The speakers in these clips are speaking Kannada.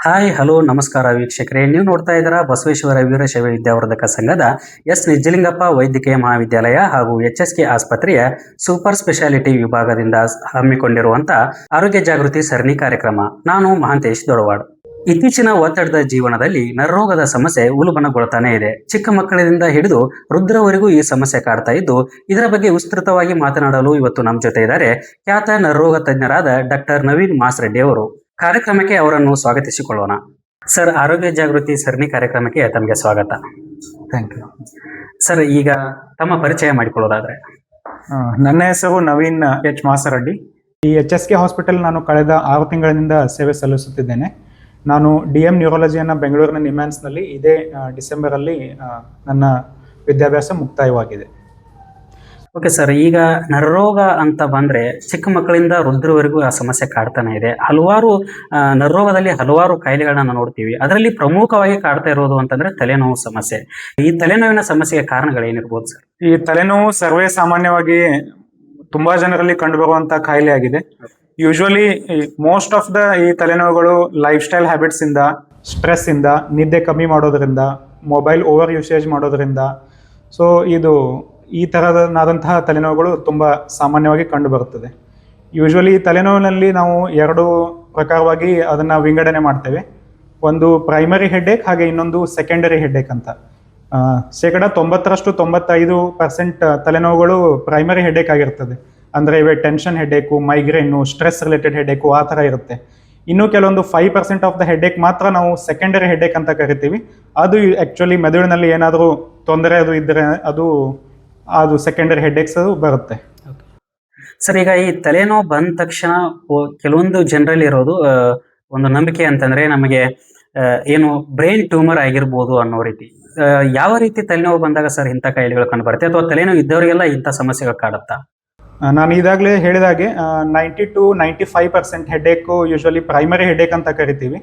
ಹಾಯ್ ಹಲೋ ನಮಸ್ಕಾರ ವೀಕ್ಷಕರೇ, ನೀವು ನೋಡ್ತಾ ಇದ್ದೀರಾ ಬಸವೇಶ್ವರ ವೀರಶೈವ ವಿದ್ಯಾವರ್ಧಕ ಸಂಘದ ಎಸ್ ನಿಜಲಿಂಗಪ್ಪ ವೈದ್ಯಕೀಯ ಮಹಾವಿದ್ಯಾಲಯ ಹಾಗೂ HSK ಆಸ್ಪತ್ರೆಯ ಸೂಪರ್ ಸ್ಪೆಷಾಲಿಟಿ ವಿಭಾಗದಿಂದ ಹಮ್ಮಿಕೊಂಡಿರುವಂಥ ಆರೋಗ್ಯ ಜಾಗೃತಿ ಸರಣಿ ಕಾರ್ಯಕ್ರಮ. ನಾನು ಮಹಾಂತೇಶ್ ದೊಡವಾಡ್. ಇತ್ತೀಚಿನ ಒತ್ತಡದ ಜೀವನದಲ್ಲಿ ನರರೋಗದ ಸಮಸ್ಯೆ ಉಲ್ಬಣಗೊಳ್ತಾನೆ ಇದೆ. ಚಿಕ್ಕ ಮಕ್ಕಳಿಂದ ಹಿಡಿದು ವೃದ್ಧರವರೆಗೂ ಈ ಸಮಸ್ಯೆ ಕಾಡ್ತಾ ಇದ್ದು, ಇದರ ಬಗ್ಗೆ ವಿಸ್ತೃತವಾಗಿ ಮಾತನಾಡಲು ಇವತ್ತು ನಮ್ಮ ಜೊತೆ ಇದ್ದಾರೆ ಖ್ಯಾತ ನರರೋಗ ತಜ್ಞರಾದ ಡಾಕ್ಟರ್ ನವೀನ್ ಮಾಸ್ರೆಡ್ಡಿ ಅವರು. ಕಾರ್ಯಕ್ರಮಕ್ಕೆ ಅವರನ್ನು ಸ್ವಾಗತಿಸಿಕೊಳ್ಳೋಣ. ಸರ್, ಆರೋಗ್ಯ ಜಾಗೃತಿ ಸರಣಿ ಕಾರ್ಯಕ್ರಮಕ್ಕೆ ತಮಗೆ ಸ್ವಾಗತ. Thank you. ಸರ್, ಈಗ ತಮ್ಮ ಪರಿಚಯ ಮಾಡಿಕೊಳ್ಳೋದಾದ್ರೆ? ನನ್ನ ಹೆಸರು ನವೀನ್ ಎಚ್ ಮಾಸರಡ್ಡಿ. ಈ HSK ಹಾಸ್ಪಿಟಲ್ ನಾನು ಕಳೆದ 6 ತಿಂಗಳಿನಿಂದ ಸೇವೆ ಸಲ್ಲಿಸುತ್ತಿದ್ದೇನೆ. ನಾನು DM ನ್ಯೂರಾಲಜಿಯನ್ನು ಬೆಂಗಳೂರಿನ ನಿಮ್ಯಾನ್ಸ್ನಲ್ಲಿ ಇದೇ ಡಿಸೆಂಬರಲ್ಲಿ ನನ್ನ ವಿದ್ಯಾಭ್ಯಾಸ ಮುಕ್ತಾಯವಾಗಿದೆ. ಓಕೆ ಸರ್, ಈಗ ನರರೋಗ ಅಂತ ಬಂದರೆ ಚಿಕ್ಕ ಮಕ್ಕಳಿಂದ ವೃದ್ಧರವರೆಗೂ ಆ ಸಮಸ್ಯೆ ಕಾಡ್ತಾನೆ ಇದೆ. ಹಲವಾರು ನರರೋಗದಲ್ಲಿ ಹಲವಾರು ಕಾಯಿಲೆಗಳನ್ನ ನೋಡ್ತೀವಿ. ಅದರಲ್ಲಿ ಪ್ರಮುಖವಾಗಿ ಕಾಡ್ತಾ ಇರೋದು ಅಂತಂದ್ರೆ ತಲೆನೋವು ಸಮಸ್ಯೆ. ಈ ತಲೆನೋವಿನ ಸಮಸ್ಯೆಗೆ ಕಾರಣಗಳೇನಿರ್ಬೋದು ಸರ್? ಈ ತಲೆನೋವು ಸರ್ವೇ ಸಾಮಾನ್ಯವಾಗಿ ತುಂಬಾ ಜನರಲ್ಲಿ ಕಂಡುಬರುವಂಥ ಕಾಯಿಲೆ ಆಗಿದೆ. ಯೂಶ್ವಲಿ ಮೋಸ್ಟ್ ಆಫ್ ದ ಈ ತಲೆನೋವುಗಳು ಲೈಫ್ ಸ್ಟೈಲ್ ಹ್ಯಾಬಿಟ್ಸ್ ಇಂದ, ಸ್ಟ್ರೆಸ್ ಇಂದ, ನಿದ್ದೆ ಕಮ್ಮಿ ಮಾಡೋದ್ರಿಂದ, ಮೊಬೈಲ್ ಓವರ್ ಯೂಸೇಜ್ ಮಾಡೋದ್ರಿಂದ, ಸೊ ಈ ಥರದಾದಂತಹ ತಲೆನೋವುಗಳು ತುಂಬ ಸಾಮಾನ್ಯವಾಗಿ ಕಂಡುಬರುತ್ತದೆ. ಯೂಶ್ವಲಿ ತಲೆನೋವಿನಲ್ಲಿ ನಾವು 2 ಪ್ರಕಾರವಾಗಿ ಅದನ್ನು ವಿಂಗಡಣೆ ಮಾಡ್ತೇವೆ. ಒಂದು ಪ್ರೈಮರಿ ಹೆಡ್ಏಕ್, ಹಾಗೆ ಇನ್ನೊಂದು ಸೆಕೆಂಡರಿ ಹೆಡ್ಏಕ್ ಅಂತ. 90-95% ತಲೆನೋವುಗಳು ಪ್ರೈಮರಿ ಹೆಡ್ಏಕ್ ಆಗಿರ್ತದೆ. ಅಂದರೆ ಇವೆ tension headache, migraine, stress related headache ಆ ಥರ ಇರುತ್ತೆ. ಇನ್ನು ಕೆಲವೊಂದು 5% ಆಫ್ ದ ಹೆಡ್ಏಕ್ ಮಾತ್ರ ನಾವು ಸೆಕೆಂಡರಿ ಹೆಡ್ಏಕ್ ಅಂತ ಕರಿತೀವಿ. ಅದು ಆ್ಯಕ್ಚುಲಿ ಮೆದುಳಿನಲ್ಲಿ ಏನಾದರೂ ತೊಂದರೆ ಇದ್ದರೆ ಅದು ಸೆಕೆಂಡರಿ ಹೆಡ್ಏಕ್ಸ್ ಬರುತ್ತೆ. ಸರ್, ಈಗ ಈ ತಲೆನೋವು ಬಂದ ತಕ್ಷಣ ಕೆಲವೊಂದು ಜನರಲ್ಲಿ ಇರೋದು ಒಂದು ನಂಬಿಕೆ ಅಂತಂದ್ರೆ ನಮಗೆ ಏನು ಬ್ರೈನ್ ಟ್ಯೂಮರ್ ಆಗಿರ್ಬೋದು ಅನ್ನೋ ರೀತಿ. ಯಾವ ರೀತಿ ತಲೆನೋವು ಬಂದಾಗ ಸರ್ ಇಂಥ ಕಾಯಿಲೆಗಳು ಕಂಡು ಬರುತ್ತೆ, ಅಥವಾ ತಲೆನೋವು ಇದ್ದವರಿಗೆಲ್ಲ ಇಂಥ ಸಮಸ್ಯೆಗಳು ಕಾಡುತ್ತಾ? ನಾನು ಈಗಾಗಲೇ ಹೇಳಿದಾಗೆ 90-95% ಹೆಡ್ಏಕು ಯೂಶ್ವಲಿ ಪ್ರೈಮರಿ ಹೆಡ್ಏಕ್ ಅಂತ ಕರಿತೀವಿ.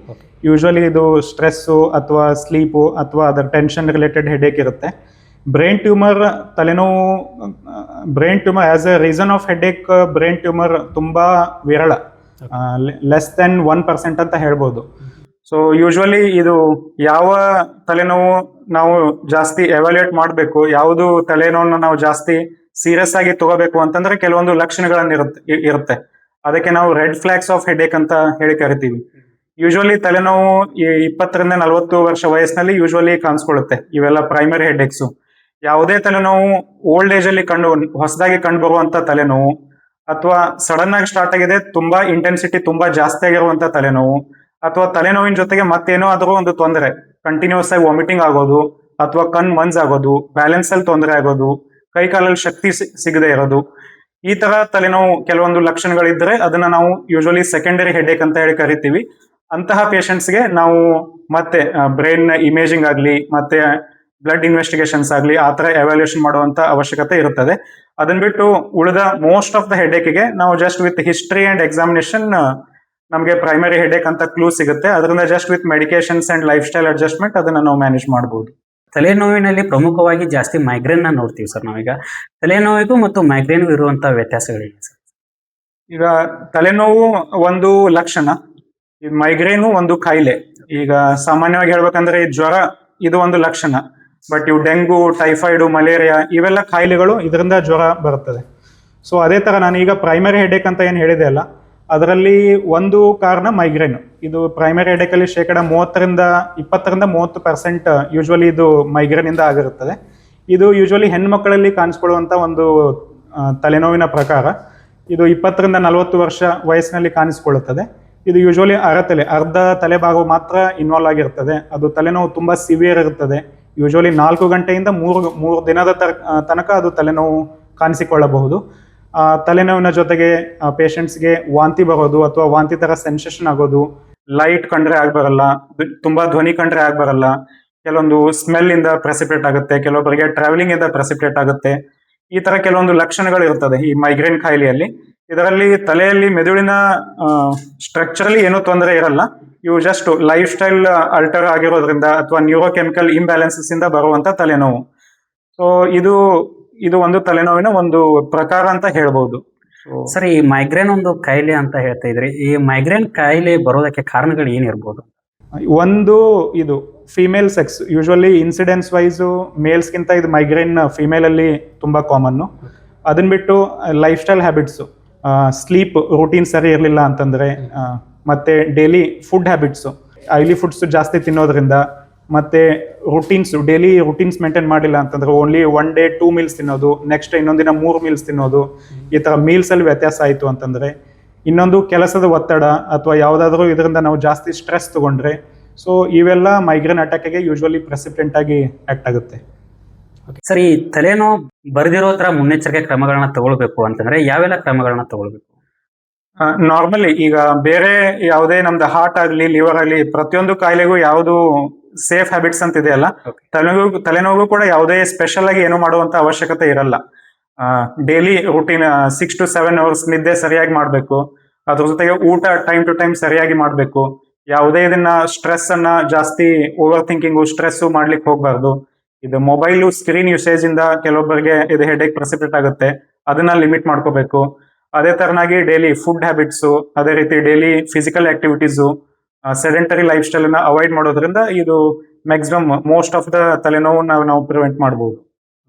ಯೂಶ್ವಲಿ ಇದು ಸ್ಟ್ರೆಸ್ಸು ಅಥವಾ ಸ್ಲೀಪು ಅಥವಾ ಅದರ ಟೆನ್ಷನ್ ರಿಲೇಟೆಡ್ ಹೆಡ್ಏಕ್ ಇರುತ್ತೆ. Brain tumour as A reason of headache, brain tumour ತುಂಬ ವಿರಳ, ಲೆಸ್ ದೆನ್ 1% ಅಂತ ಹೇಳ್ಬೋದು. ಸೊ ಯೂಶ್ವಲಿ ಇದು ಯಾವ ತಲೆನೋವು ನಾವು ಜಾಸ್ತಿ ಎವ್ಯಾಲ್ಯೂಯೇಟ್ ಮಾಡಬೇಕು, ಯಾವುದು ತಲೆನೋವನ್ನು ನಾವು ಜಾಸ್ತಿ ಸೀರಿಯಸ್ ಆಗಿ ತಗೋಬೇಕು ಅಂತಂದ್ರೆ ಕೆಲವೊಂದು ಲಕ್ಷಣಗಳನ್ನು ಇರುತ್ತೆ. ಅದಕ್ಕೆ ನಾವು ರೆಡ್ ಫ್ಲಾಗ್ಸ್ ಆಫ್ ಹೆಡ್ಏಕ್ ಅಂತ ಹೇಳಿ ಕರಿತೀವಿ. ಯೂಶ್ವಲಿ ತಲೆನೋವು 20-40 ವರ್ಷ ವಯಸ್ಸಿನಲ್ಲಿ ಯೂಶ್ವಲಿ ಕಾಣಿಸ್ಕೊಳ್ಳುತ್ತೆ. ಇವೆಲ್ಲ ಪ್ರೈಮರಿ ಹೆಡ್ಏಕ್ಸು. ಯಾವುದೇ ತಲೆನೋವು ಓಲ್ಡ್ ಏಜ್ ಅಲ್ಲಿ ಹೊಸದಾಗಿ ಕಂಡು ಬರುವಂತ ತಲೆನೋವು, ಅಥವಾ ಸಡನ್ ಆಗಿ ಸ್ಟಾರ್ಟ್ ಆಗಿದೆ, ತುಂಬಾ ಇಂಟೆನ್ಸಿಟಿ ತುಂಬಾ ಜಾಸ್ತಿ ಆಗಿರುವಂತ ತಲೆನೋವು, ಅಥವಾ ತಲೆನೋವಿನ ಜೊತೆಗೆ ಮತ್ತೇನೋ ಆದರೂ ಒಂದು ತೊಂದರೆ, ಕಂಟಿನ್ಯೂಸ್ ಆಗಿ ವಾಮಿಟಿಂಗ್ ಆಗೋದು, ಅಥವಾ ಕಣ್ ಮಂಜಾಗೋದು, ಬ್ಯಾಲೆನ್ಸ್ ಅಲ್ಲಿ ತೊಂದರೆ ಆಗೋದು, ಕೈ ಕಾಲಲ್ಲಿ ಶಕ್ತಿ ಸಿಗದೆ ಇರೋದು, ಈ ತರ ತಲೆನೋವು ಕೆಲವೊಂದು ಲಕ್ಷಣಗಳಿದ್ರೆ ಅದನ್ನ ನಾವು ಯೂಶ್ವಲಿ ಸೆಕೆಂಡರಿ ಹೆಡ್ಏಕ್ ಅಂತ ಹೇಳಿ ಕರಿತೀವಿ. ಅಂತಹ ಪೇಷಂಟ್ಸ್ಗೆ ನಾವು ಮತ್ತೆ ಬ್ರೈನ್ ಇಮೇಜಿಂಗ್ ಆಗಲಿ, ಮತ್ತೆ ಬ್ಲಡ್ ಇನ್ವೆಸ್ಟಿಗೇಷನ್ಸ್ ಆಗಲಿ ಆ ಥರ ಎವ್ಯಾಲ್ಯೂಯೇಷನ್ ಮಾಡುವಂತ ಅವಶ್ಯಕತೆ ಇರುತ್ತದೆ. ಅದನ್ನ ಬಿಟ್ಟು ಉಳಿದ ಮೋಸ್ಟ್ ಆಫ್ ದ ಹೆಡ್ಏಕ್ಗೆ ನಾವು just with history and examination ನಮಗೆ ಪ್ರೈಮರಿ ಹೆಡ್ಏಕ್ ಅಂತ ಕ್ಲೂ ಸಿಗುತ್ತೆ. ಅದರಿಂದ just with medications and life style adjustment ಅದನ್ನ ನಾವು ಮ್ಯಾನೇಜ್ ಮಾಡಬಹುದು. ತಲೆನೋವಿನಲ್ಲಿ ಪ್ರಮುಖವಾಗಿ ಜಾಸ್ತಿ ಮೈಗ್ರೇನ್ ನೋಡ್ತೀವಿ ಸರ್ ನಾವೀಗ. ತಲೆನೋವಿಗೂ ಮತ್ತು ಮೈಗ್ರೇನ್ಗೂ ಇರುವಂತಹ ವ್ಯತ್ಯಾಸಗಳಿವೆ ಸರ್? ಈಗ ತಲೆನೋವು ಒಂದು ಲಕ್ಷಣ, ಈ ಮೈಗ್ರೇನು ಒಂದು ಕಾಯಿಲೆ. ಈಗ ಸಾಮಾನ್ಯವಾಗಿ ಹೇಳ್ಬೇಕಂದ್ರೆ ಈ ಜ್ವರ ಇದು ಒಂದು ಲಕ್ಷಣ, ಬಟ್ ಇವು ಡೆಂಗು, ಟೈಫಾಯ್ಡು, ಮಲೇರಿಯಾ ಇವೆಲ್ಲ ಕಾಯಿಲೆಗಳು ಇದರಿಂದ ಜ್ವರ ಬರುತ್ತದೆ. ಸೊ ಅದೇ ಥರ ನಾನು ಈಗ ಪ್ರೈಮರಿ ಹೆಡ್ಏಕ್ ಅಂತ ಏನು ಹೇಳಿದೆ ಅಲ್ಲ, ಅದರಲ್ಲಿ ಒಂದು ಕಾರಣ ಮೈಗ್ರೇನು. ಇದು ಪ್ರೈಮರಿ ಹೆಡ್ಏಕಲ್ಲಿ 30-20% ಯೂಶ್ವಲಿ ಇದು ಮೈಗ್ರೇನಿಂದ ಆಗಿರುತ್ತದೆ. ಇದು ಯೂಶ್ವಲಿ ಹೆಣ್ಮಕ್ಕಳಲ್ಲಿ ಕಾಣಿಸ್ಕೊಳ್ಳುವಂಥ ಒಂದು ತಲೆನೋವಿನ ಪ್ರಕಾರ. ಇದು 20-40 ವರ್ಷ ವಯಸ್ಸಿನಲ್ಲಿ ಕಾಣಿಸ್ಕೊಳ್ಳುತ್ತದೆ. ಇದು ಯೂಶ್ವಲಿ ಅರ್ಧ ತಲೆಭಾಗ ಮಾತ್ರ ಇನ್ವಾಲ್ವ್ ಆಗಿರ್ತದೆ. ಅದು ತಲೆನೋವು ತುಂಬ ಸಿವಿಯರ್ ಇರುತ್ತದೆ. ಯೂಶ್ವಲಿ 4 ಗಂಟೆಯಿಂದ 3 ದಿನದ ತನಕ ಅದು ತಲೆನೋವು ಕಾಣಿಸಿಕೊಳ್ಳಬಹುದು. ತಲೆನೋವಿನ ಜೊತೆಗೆ ಪೇಷಂಟ್ಸ್ಗೆ ವಾಂತಿ ಬರೋದು, ಅಥವಾ ವಾಂತಿ ಥರ ಸೆನ್ಸೇಷನ್ ಆಗೋದು, ಲೈಟ್ ಕಂಡ್ರೆ ಆಗ್ಬರಲ್ಲ, ತುಂಬ ಧ್ವನಿ ಕಂಡ್ರೆ ಆಗ್ಬರಲ್ಲ, ಕೆಲವೊಂದು ಸ್ಮೆಲ್ ಇಂದ ಪ್ರೆಸಿಪಿಟೇಟ್ ಆಗುತ್ತೆ, ಕೆಲವೊಬ್ಬರಿಗೆ ಟ್ರಾವೆಲಿಂಗ್ ಇಂದ ಪ್ರೆಸಿಪಿಟೇಟ್ ಆಗುತ್ತೆ. ಈ ಥರ ಕೆಲವೊಂದು ಲಕ್ಷಣಗಳು ಇರ್ತದೆ ಈ ಮೈಗ್ರೇನ್ ಕಾಯಿಲೆಯಲ್ಲಿ. ಇದರಲ್ಲಿ ತಲೆಯಲ್ಲಿ ಮೆದುಳಿನ ಸ್ಟ್ರಕ್ಚರಲಿ ಏನೂ ತೊಂದರೆ ಇರಲ್ಲ. ಇವು ಜಸ್ಟ್ ಲೈಫ್ ಸ್ಟೈಲ್ ಅಲ್ಟರ್ ಆಗಿರೋದ್ರಿಂದ ಅಥವಾ ನ್ಯೂರೋಕೆಮಿಕಲ್ ಇಂಬ್ಯಾಲೆನ್ಸಸ್ ಇಂದ ಬರುವಂತ ತಲೆನೋವು. ಸೊ ಇದು ಒಂದು ತಲೆನೋವಿನ ಒಂದು ಪ್ರಕಾರ ಅಂತ ಹೇಳ್ಬೋದು. ಸರ್, ಈ ಮೈಗ್ರೇನ್ ಒಂದು ಕಾಯಿಲೆ ಅಂತ ಹೇಳ್ತಾ ಇದ್ರಿ. ಈ ಮೈಗ್ರೇನ್ ಕಾಯಿಲೆ ಬರೋದಕ್ಕೆ ಕಾರಣಗಳು ಏನಿರ್ಬೋದು? ಒಂದು ಇದು female sex usually incidence wise ಮೇಲ್ಸ್ಗಿಂತ ಇದು ಮೈಗ್ರೇನ್ ಫಿಮೇಲಲ್ಲಿ ತುಂಬ ಕಾಮನ್ನು. ಅದನ್ನ ಬಿಟ್ಟು lifestyle habits, sleep routine ಸರಿ ಇರಲಿಲ್ಲ ಅಂತಂದರೆ, ಮತ್ತು daily food habits, oily foods ಜಾಸ್ತಿ ತಿನ್ನೋದ್ರಿಂದ, ಮತ್ತು ಡೈಲಿ ರುಟೀನ್ಸ್ ಮೇಂಟೈನ್ ಮಾಡಿಲ್ಲ ಅಂತಂದ್ರೆ ಓನ್ಲಿ 1 day 2 meals ತಿನ್ನೋದು, ನೆಕ್ಸ್ಟ್ ಇನ್ನೊಂದು ದಿನ 3 meals ತಿನ್ನೋದು, ಈ ಥರ ಮೀಲ್ಸಲ್ಲಿ ವ್ಯತ್ಯಾಸ ಆಯಿತು ಅಂತಂದರೆ, ಇನ್ನೊಂದು ಕೆಲಸದ ಒತ್ತಡ ಅಥವಾ ಯಾವುದಾದ್ರೂ ಇದರಿಂದ ನಾವು ಜಾಸ್ತಿ ಸ್ಟ್ರೆಸ್ ತಗೊಂಡ್ರೆ, ಸೊ ಇವೆಲ್ಲ ಮೈಗ್ರೇನ್ ಅಟ್ಯಾಕಿಗೆ ಯೂಶ್ವಲಿ ಪ್ರೆಸಿಪಿಟೆಂಟ್ ಆಗಿ ಆಕ್ಟ್ ಆಗುತ್ತೆ. ಸರ್, ಈ ತಲೆನೋವು ಬರೆದಿರೋ ತರ ಮುನ್ನೆಚ್ಚರಿಕೆ ಕ್ರಮಗಳನ್ನ ತಗೊಳ್ಬೇಕು ಅಂತಂದ್ರೆ ಯಾವೆಲ್ಲ ಕ್ರಮಗಳನ್ನ ತಗೊಳ್ಬೇಕು? ನಾರ್ಮಲಿ ಈಗ ಬೇರೆ ಯಾವುದೇ ನಮ್ದು ಹಾರ್ಟ್ ಆಗಲಿ ಲಿವರ್ ಆಗಲಿ ಪ್ರತಿಯೊಂದು ಕಾಯಿಲೆಗೂ ಯಾವುದು ಸೇಫ್ ಹ್ಯಾಬಿಟ್ಸ್ ಅಂತ ಇದೆಯಲ್ಲ, ತಲೆನೋವು ಕೂಡ ಯಾವುದೇ ಸ್ಪೆಷಲ್ ಆಗಿ ಏನು ಮಾಡುವಂತ ಅವಶ್ಯಕತೆ ಇರಲ್ಲ. ಡೈಲಿ ರುಟೀನ್ 6 to 7 hours ನಿದ್ದೆ ಸರಿಯಾಗಿ ಮಾಡಬೇಕು. ಅದ್ರ ಜೊತೆಗೆ ಊಟ ಟೈಮ್ ಟು ಟೈಮ್ ಸರಿಯಾಗಿ ಮಾಡಬೇಕು. ಯಾವುದೇ ಇದನ್ನ ಸ್ಟ್ರೆಸ್ ಅನ್ನ ಜಾಸ್ತಿ ಓವರ್ ಥಿಂಕಿಂಗು ಸ್ಟ್ರೆಸ್ಸು ಮಾಡ್ಲಿಕ್ಕೆ ಹೋಗ್ಬಾರ್ದು. ಇದು ಮೊಬೈಲು ಸ್ಕ್ರೀನ್ ಯೂಸೇಜ್ ಇಂದ ಕೆಲವೊಬ್ಬರಿಗೆ ಇದು ಹೆಡ್ಏಕ್ ಪ್ರೆಸಿಪಿಟೇಟ್ ಆಗುತ್ತೆ, ಅದನ್ನ ಲಿಮಿಟ್ ಮಾಡ್ಕೋಬೇಕು. ಅದೇ ತರನಾಗಿ ಡೈಲಿ ಫುಡ್ ಹ್ಯಾಬಿಟ್ಸು, ಅದೇ ರೀತಿ daily physical activities, sedentary life style ಅನ್ನ ಅವಾಯ್ಡ್ ಮಾಡೋದ್ರಿಂದ ಇದು ಮ್ಯಾಕ್ಸಿಮಮ್ ಮೋಸ್ಟ್ ಆಫ್ ದ ತಲೆನೋವು ನಾವು ಪ್ರಿವೆಂಟ್ ಮಾಡಬಹುದು.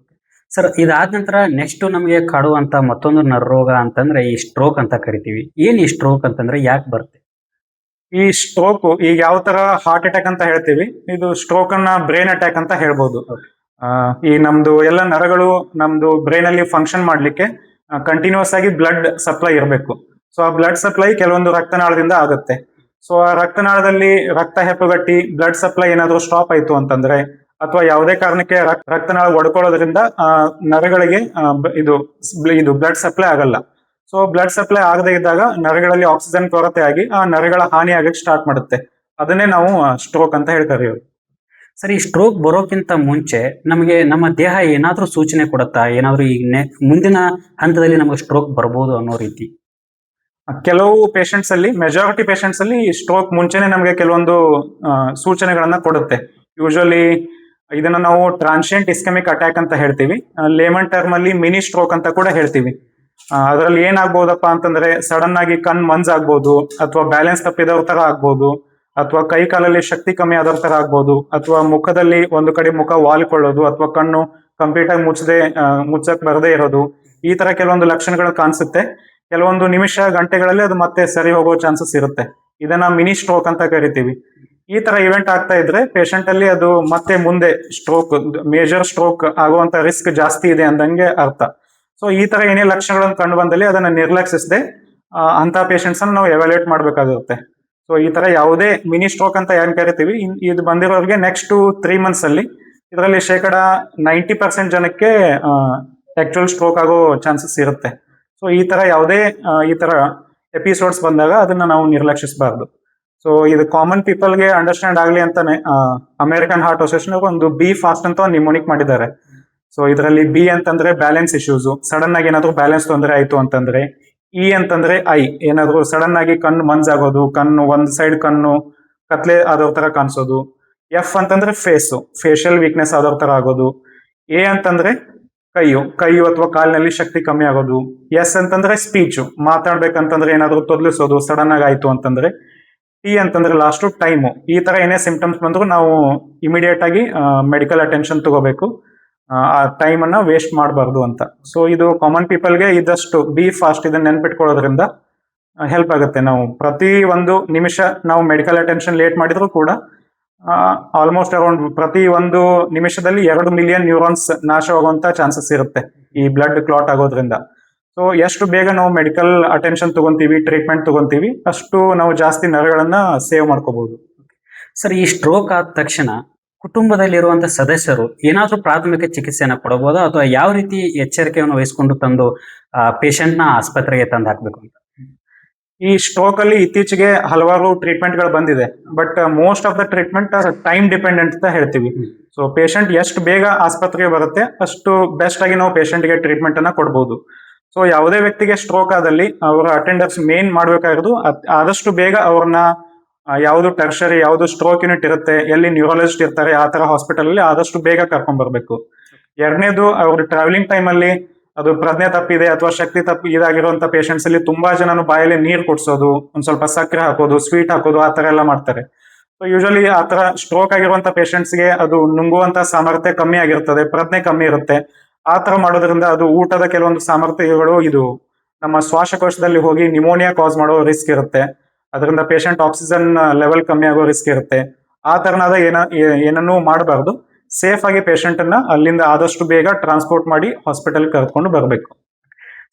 ಸರ್, ಇದಾದ ನಂತರ ನೆಕ್ಸ್ಟ್ ನಮಗೆ ಕಾಡುವಂತ ಮತ್ತೊಂದು ನರರೋಗ ಅಂತಂದ್ರೆ ಈ ಸ್ಟ್ರೋಕ್ ಅಂತ ಕರಿತೀವಿ. ಏನ್ ಈ ಸ್ಟ್ರೋಕ್ ಅಂತಂದ್ರೆ ಯಾಕೆ ಬರುತ್ತೆ? ಈ ಸ್ಟ್ರೋಕ್ ಈಗ ಯಾವ ತರ ಹಾರ್ಟ್ ಅಟ್ಯಾಕ್ ಅಂತ ಹೇಳ್ತೀವಿ, ಇದು ಸ್ಟ್ರೋಕ್ ಅನ್ನ ಬ್ರೈನ್ ಅಟ್ಯಾಕ್ ಅಂತ ಹೇಳ್ಬೋದು. ಈ ನಮ್ದು ಎಲ್ಲ ನರಗಳು ನಮ್ದು ಬ್ರೈನ್ ಅಲ್ಲಿ ಫಂಕ್ಷನ್ ಮಾಡ್ಲಿಕ್ಕೆ ಕಂಟಿನ್ಯೂಸ್ ಆಗಿ ಬ್ಲಡ್ ಸಪ್ಲೈ ಇರಬೇಕು. ಸೊ ಆ ಬ್ಲಡ್ ಸಪ್ಲೈ ಕೆಲವೊಂದು ರಕ್ತನಾಳದಿಂದ ಆಗುತ್ತೆ. ಸೊ ಆ ರಕ್ತನಾಳದಲ್ಲಿ ರಕ್ತ ಹೆಪ್ಪುಗಟ್ಟಿ ಬ್ಲಡ್ ಸಪ್ಲೈ ಏನಾದರೂ ಸ್ಟಾಪ್ ಆಯ್ತು ಅಂತಂದ್ರೆ, ಅಥವಾ ಯಾವುದೇ ಕಾರಣಕ್ಕೆ ರಕ್ತನಾಳ ಒಡ್ಕೊಳ್ಳೋದ್ರಿಂದ ನರಗಳಿಗೆ ಇದು ಬ್ಲಡ್ ಸಪ್ಲೈ ಆಗಲ್ಲ. ಸೊ ಬ್ಲಡ್ ಸಪ್ಲೈ ಆಗದೇ ಇದ್ದಾಗ ನರಗಳಲ್ಲಿ ಆಕ್ಸಿಜನ್ ಕೊರತೆ ಆಗಿ ಆ ನರಗಳ ಹಾನಿ ಆಗಕ್ಕೆ ಸ್ಟಾರ್ಟ್ ಮಾಡುತ್ತೆ. ಅದನ್ನೇ ನಾವು ಸ್ಟ್ರೋಕ್ ಅಂತ ಹೇಳ್ತಾರೆ. ಸರ್, ಈ ಸ್ಟ್ರೋಕ್ ಬರೋಕ್ಕಿಂತ ಮುಂಚೆ ನಮಗೆ ನಮ್ಮ ದೇಹ ಏನಾದ್ರೂ ಸೂಚನೆ ಕೊಡುತ್ತಾ? ಏನಾದ್ರೂ ಈಗ ಮುಂದಿನ ಹಂತದಲ್ಲಿ ನಮಗೆ ಸ್ಟ್ರೋಕ್ ಬರ್ಬೋದು ಅನ್ನೋ ರೀತಿ? ಕೆಲವು ಪೇಷಂಟ್ಸ್ ಅಲ್ಲಿ, ಮೆಜಾರಿಟಿ ಪೇಷಂಟ್ಸ್ ಅಲ್ಲಿ ಸ್ಟ್ರೋಕ್ ಮುಂಚೆನೆ ನಮಗೆ ಕೆಲವೊಂದು ಸೂಚನೆಗಳನ್ನ ಕೊಡುತ್ತೆ. ಯೂಶುವಲಿ ಇದನ್ನ ನಾವು ಟ್ರಾನ್ಸಿಯಂಟ್ ಇಸ್ಕೆಮಿಕ್ ಅಟ್ಯಾಕ್ ಅಂತ ಹೇಳ್ತೀವಿ. ಲೇಮನ್ ಟರ್ಮ್ ಅಲ್ಲಿ ಮಿನಿ ಸ್ಟ್ರೋಕ್ ಅಂತ ಕೂಡ ಹೇಳ್ತೀವಿ. ಅದರಲ್ಲಿ ಏನಾಗ್ಬೋದಪ್ಪ ಅಂತಂದ್ರೆ, ಸಡನ್ ಆಗಿ ಕಣ್ ಮಂಜಾಗ್ಬೋದು, ಅಥವಾ ಬ್ಯಾಲೆನ್ಸ್ ತಪ್ಪಿದವ್ರ ತರ ಆಗ್ಬೋದು, ಅಥವಾ ಕೈ ಕಾಲಲ್ಲಿ ಶಕ್ತಿ ಕಮ್ಮಿ ಆದವ್ರ ತರ ಆಗ್ಬೋದು, ಅಥವಾ ಮುಖದಲ್ಲಿ ಒಂದು ಕಡೆ ಮುಖ ವಾಲ್ಕೊಳ್ಳೋದು, ಅಥವಾ ಕಣ್ಣು ಕಂಪ್ಲೀಟ್ ಆಗಿ ಮುಚ್ಚಕ್ ಬರದೇ ಇರೋದು, ಈ ತರ ಕೆಲವೊಂದು ಲಕ್ಷಣಗಳು ಕಾಣಿಸುತ್ತೆ. ಕೆಲವೊಂದು ನಿಮಿಷ ಗಂಟೆಗಳಲ್ಲಿ ಅದು ಮತ್ತೆ ಸರಿ ಹೋಗೋ ಚಾನ್ಸಸ್ ಇರುತ್ತೆ. ಇದನ್ನ ಮಿನಿ ಸ್ಟ್ರೋಕ್ ಅಂತ ಕರಿತೀವಿ. ಈ ತರ ಇವೆಂಟ್ ಆಗ್ತಾ ಇದ್ರೆ ಪೇಷಂಟ್ ಅಲ್ಲಿ ಅದು ಮತ್ತೆ ಮುಂದೆ ಮೇಜರ್ ಸ್ಟ್ರೋಕ್ ಆಗುವಂತ ರಿಸ್ಕ್ ಜಾಸ್ತಿ ಇದೆ ಅಂದಂಗೆ ಅರ್ಥ. ಸೊ ಈ ತರ ಏನೇ ಲಕ್ಷಣಗಳನ್ನು ಕಂಡು ಬಂದಲ್ಲಿ ಅದನ್ನ ನಿರ್ಲಕ್ಷಿಸದೆ ಅಂತ ಪೇಷಂಟ್ಸ್ ಅನ್ನು ನಾವು ಎವ್ಯಾಲ್ಯೂಯೇಟ್ ಮಾಡ್ಬೇಕಾಗುತ್ತೆ. ಸೊ ಈ ತರ ಯಾವುದೇ ಮಿನಿ ಸ್ಟ್ರೋಕ್ ಅಂತ ಏನ್ ಕರಿತೀವಿ, ಇದು ಬಂದಿರೋರಿಗೆ ನೆಕ್ಸ್ಟ್ 3 months ಅಲ್ಲಿ ಇದರಲ್ಲಿ 90% ಜನಕ್ಕೆ ಆಕ್ಚುಯಲ್ ಸ್ಟ್ರೋಕ್ ಆಗೋ ಚಾನ್ಸಸ್ ಇರುತ್ತೆ. ಸೊ ಈ ತರ ಯಾವುದೇ ಈ ತರ ಎಪಿಸೋಡ್ಸ್ ಬಂದಾಗ ಅದನ್ನ ನಾವು ನಿರ್ಲಕ್ಷಿಸಬಾರ್ದು. ಸೊ ಇದು ಕಾಮನ್ ಪೀಪಲ್ಗೆ ಅಂಡರ್ಸ್ಟ್ಯಾಂಡ್ ಆಗಲಿ ಅಂತಾನೆ ಅಮೆರಿಕನ್ ಹಾರ್ಟ್ ಅಸೋಸಿಯೇಷನ್ ಒಂದು ಬಿ ಫಾಸ್ಟ್ ಅಂತ ಒಂದು ನಿಮೋನಿಕ್ ಮಾಡಿದ್ದಾರೆ. ಸೊ ಇದರಲ್ಲಿ ಬಿ ಅಂತಂದ್ರೆ ಬ್ಯಾಲೆನ್ಸ್ ಇಶ್ಯೂಸ್, ಸಡನ್ ಆಗಿ ಏನಾದ್ರು ಬ್ಯಾಲೆನ್ಸ್ ತೊಂದರೆ ಆಯ್ತು ಅಂತಂದ್ರೆ. ಇ ಅಂತಂದ್ರೆ ಐ, ಏನಾದ್ರು ಸಡನ್ ಆಗಿ ಕಣ್ಣು ಮಂಜಾಗೋದು, ಕಣ್ಣು ಒಂದ್ ಸೈಡ್ ಕಣ್ಣು ಕತ್ಲೆ ಆದವ್ರ ತರ ಕಾಣಿಸೋದು. ಎಫ್ ಅಂತಂದ್ರೆ ಫೇಶಿಯಲ್ ವೀಕ್ನೆಸ್ ಆದವ್ರ ತರ ಆಗೋದು. ಎ ಅಂತಂದ್ರೆ ಕೈಯು ಅಥವಾ ಕಾಲಿನಲ್ಲಿ ಶಕ್ತಿ ಕಮ್ಮಿ ಆಗೋದು. ಎಸ್ ಅಂತಂದ್ರೆ ಸ್ಪೀಚು, ಮಾತಾಡ್ಬೇಕಂತಂದ್ರೆ ಏನಾದ್ರು ತೊದಲಿಸೋದು ಸಡನ್ ಆಗಿ ಆಯ್ತು ಅಂತಂದ್ರೆ. ಟಿ ಅಂತಂದ್ರೆ ಲಾಸ್ಟ್ ಟೈಮು. ಈ ತರ ಏನೇ ಸಿಂಪ್ಟಮ್ಸ್ ಬಂದ್ರು ನಾವು ಇಮಿಡಿಯೇಟ್ ಆಗಿ ಮೆಡಿಕಲ್ ಅಟೆನ್ಷನ್ ತಗೋಬೇಕು. ಆ ಟೈಮ್ ಅನ್ನ ವೇಸ್ಟ್ ಮಾಡಬಾರ್ದು ಅಂತ. ಸೊ ಇದು ಕಾಮನ್ ಪೀಪಲ್ಗೆ ಇದಷ್ಟು ಬಿ ಫಾಸ್ಟ್ ಇದನ್ನ ನೆನ್ಪಿಟ್ಕೊಳ್ಳೋದ್ರಿಂದ ಹೆಲ್ಪ್ ಆಗುತ್ತೆ. ನಾವು ಪ್ರತಿ ಒಂದು ನಿಮಿಷ ನಾವು ಮೆಡಿಕಲ್ ಅಟೆನ್ಷನ್ ಲೇಟ್ ಮಾಡಿದ್ರು ಕೂಡ ಆಲ್ಮೋಸ್ಟ್ ಅರೌಂಡ್ ಪ್ರತಿ ಒಂದು ನಿಮಿಷದಲ್ಲಿ 2 million ನ್ಯೂರಾನ್ಸ್ ನಾಶವಾಗುವಂತ ಚಾನ್ಸಸ್ ಇರುತ್ತೆ ಈ ಬ್ಲಡ್ ಕ್ಲಾಟ್ ಆಗೋದ್ರಿಂದ. ಸೊ ಎಷ್ಟು ಬೇಗ ನಾವು ಮೆಡಿಕಲ್ ಅಟೆನ್ಷನ್ ತಗೊಂತೀವಿ, ಟ್ರೀಟ್ಮೆಂಟ್ ತಗೊಂತೀವಿ, ಅಷ್ಟು ನಾವು ಜಾಸ್ತಿ ನರಗಳನ್ನ ಸೇವ್ ಮಾಡ್ಕೋಬಹುದು. ಸರ್, ಈ ಸ್ಟ್ರೋಕ್ ಆದ ತಕ್ಷಣ ಕುಟುಂಬದಲ್ಲಿರುವಂತ ಸದಸ್ಯರು ಏನಾದ್ರೂ ಪ್ರಾಥಮಿಕ ಚಿಕಿತ್ಸೆಯನ್ನ ಕೊಡಬಹುದಾ, ಅಥವಾ ಯಾವ ರೀತಿ ಎಚ್ಚರಿಕೆಯನ್ನು ವಹಿಸಿಕೊಂಡು ತಂದು ಪೇಷಂಟ್ ನ ಆಸ್ಪತ್ರೆಗೆ ತಂದು ಹಾಕ್ಬೇಕು ಅಂತ? ಈ ಸ್ಟ್ರೋಕ್ ಅಲ್ಲಿ ಇತ್ತೀಚೆಗೆ ಹಲವಾರು ಟ್ರೀಟ್ಮೆಂಟ್ ಗಳು ಬಂದಿದೆ. But most of the treatment time dependent ಅಂತ ಹೇಳ್ತೀವಿ. ಸೊ ಪೇಷಂಟ್ ಎಷ್ಟು ಬೇಗ ಆಸ್ಪತ್ರೆಗೆ ಬರುತ್ತೆ ಅಷ್ಟು ಬೆಸ್ಟ್ ಆಗಿ ನಾವು ಪೇಷಂಟ್ಗೆ ಟ್ರೀಟ್ಮೆಂಟ್ ಅನ್ನ ಕೊಡಬಹುದು. ಸೊ ಯಾವುದೇ ವ್ಯಕ್ತಿಗೆ ಸ್ಟ್ರೋಕ್ ಆದಲ್ಲಿ ಅವರ ಅಟೆಂಡರ್ಸ್ ಮೇನ್ ಮಾಡ್ಬೇಕಾಗಿರೋದು ಆದಷ್ಟು ಬೇಗ ಅವ್ರನ್ನ ಯಾವುದು ಟರ್ಷರಿ, ಯಾವುದು ಸ್ಟ್ರೋಕ್ ಯೂನಿಟ್ ಇರುತ್ತೆ, ಎಲ್ಲಿ ನ್ಯೂರಾಲಜಿಸ್ಟ್ ಇರ್ತಾರೆ ಆ ತರ ಹಾಸ್ಪಿಟಲ್ ಅಲ್ಲಿ ಆದಷ್ಟು ಬೇಗ ಕರ್ಕೊಂಡ್ ಬರ್ಬೇಕು. ಎರಡನೇದು, ಅವ್ರ ಟ್ರಾವೆಲಿಂಗ್ ಟೈಮ್ ಅಲ್ಲಿ ಅದು ಪ್ರಜ್ಞೆ ತಪ್ಪಿದೆ ಅಥವಾ ಶಕ್ತಿ ತಪ್ಪಿ ಇದಾಗಿರುವಂತ ಪೇಷಂಟ್ಸ್ ಅಲ್ಲಿ ತುಂಬಾ ಜನನು ಬಾಯಲ್ಲಿ ನೀರು ಕುಡ್ಸೋದು, ಒಂದ್ ಸ್ವಲ್ಪ ಸಕ್ಕರೆ ಹಾಕೋದು, ಸ್ವೀಟ್ ಹಾಕೋದು, ಆ ತರ ಎಲ್ಲ ಮಾಡ್ತಾರೆ. ಯೂಶಲಿ ಆ ತರ ಸ್ಟ್ರೋಕ್ ಆಗಿರುವಂತ ಗೆ ಅದು ನುಂಗುವಂತ ಸಾಮರ್ಥ್ಯ ಕಮ್ಮಿ ಆಗಿರ್ತದೆ, ಪ್ರಜ್ಞೆ ಕಮ್ಮಿ ಇರುತ್ತೆ. ಆ ತರ ಮಾಡೋದ್ರಿಂದ ಅದು ಊಟದ ಕೆಲವೊಂದು ಸಾಮರ್ಥ್ಯಗಳು ಇದು ನಮ್ಮ ಶ್ವಾಸಕೋಶದಲ್ಲಿ ಹೋಗಿ ನಿಮೋನಿಯಾ ಕಾಸ್ ಮಾಡೋ ರಿಸ್ಕ್ ಇರುತ್ತೆ. ಅದರಿಂದ ಪೇಷಂಟ್ ಆಕ್ಸಿಜನ್ ಲೆವೆಲ್ ಕಮ್ಮಿ ಆಗೋ ರಿಸ್ಕ್ ಇರುತ್ತೆ. ಆ ತರನಾದ ಏನನ್ನೂ ಮಾಡಬಾರ್ದು. ಸೇಫ್ ಆಗಿ ಪೇಷಂಟ್ ಅನ್ನ ಅಲ್ಲಿಂದ ಆದಷ್ಟು ಬೇಗ ಟ್ರಾನ್ಸ್ಪೋರ್ಟ್ ಮಾಡಿ ಹಾಸ್ಪಿಟಲ್ ಕರ್ಕೊಂಡು ಬರಬೇಕು.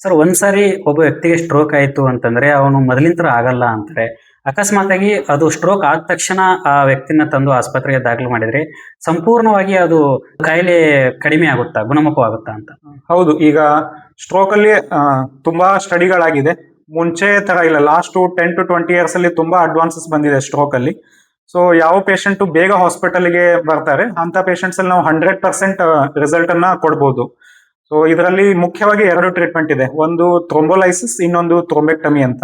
ಸರ್, ಒಂದ್ಸಾರಿ ಒಬ್ಬ ವ್ಯಕ್ತಿಗೆ ಸ್ಟ್ರೋಕ್ ಆಯ್ತು ಅಂತಂದ್ರೆ ಅವನು ಮೊದಲಿನ ತರ ಆಗಲ್ಲ ಅಂತಾರೆ. ಅಕಸ್ಮಾತ್ ಆಗಿ ಅದು ಸ್ಟ್ರೋಕ್ ಆದ ತಕ್ಷಣ ಆ ವ್ಯಕ್ತಿನ ತಂದು ಆಸ್ಪತ್ರೆಗೆ ದಾಖಲು ಮಾಡಿದ್ರೆ ಸಂಪೂರ್ಣವಾಗಿ ಅದು ಕಾಯಿಲೆ ಕಡಿಮೆ ಆಗುತ್ತಾ, ಗುಣಮುಖವಾಗುತ್ತಾ ಅಂತ? ಹೌದು, ಈಗ ಸ್ಟ್ರೋಕ್ ಅಲ್ಲಿ ತುಂಬಾ ಸ್ಟಡಿಗಳಾಗಿದೆ. ಮುಂಚೆ ತರ ಇಲ್ಲ, ಲಾಸ್ಟ್ 10 to 20 ಇಯರ್ಸ್ ಅಲ್ಲಿ ತುಂಬಾ ಅಡ್ವಾನ್ಸಸ್ ಬಂದಿದೆ ಸ್ಟ್ರೋಕ್ ಅಲ್ಲಿ. ಸೊ ಯಾವ ಪೇಷಂಟ್ ಬೇಗ ಹಾಸ್ಪಿಟಲ್ಗೆ ಬರ್ತಾರೆ ಅಂತ ಪೇಷಂಟ್ಸ್ ಅಲ್ಲಿ ನಾವು 100% ರಿಸಲ್ಟ್ ಅನ್ನ ಕೊಡ್ಬೋದು. ಸೊ ಇದರಲ್ಲಿ ಮುಖ್ಯವಾಗಿ 2 ಟ್ರೀಟ್ಮೆಂಟ್ ಇದೆ. ಒಂದು ಥ್ರೊಂಬೋಲೈಸಿಸ್, ಇನ್ನೊಂದು ಥ್ರೊಂಬೆಕ್ಟಮಿ ಅಂತ.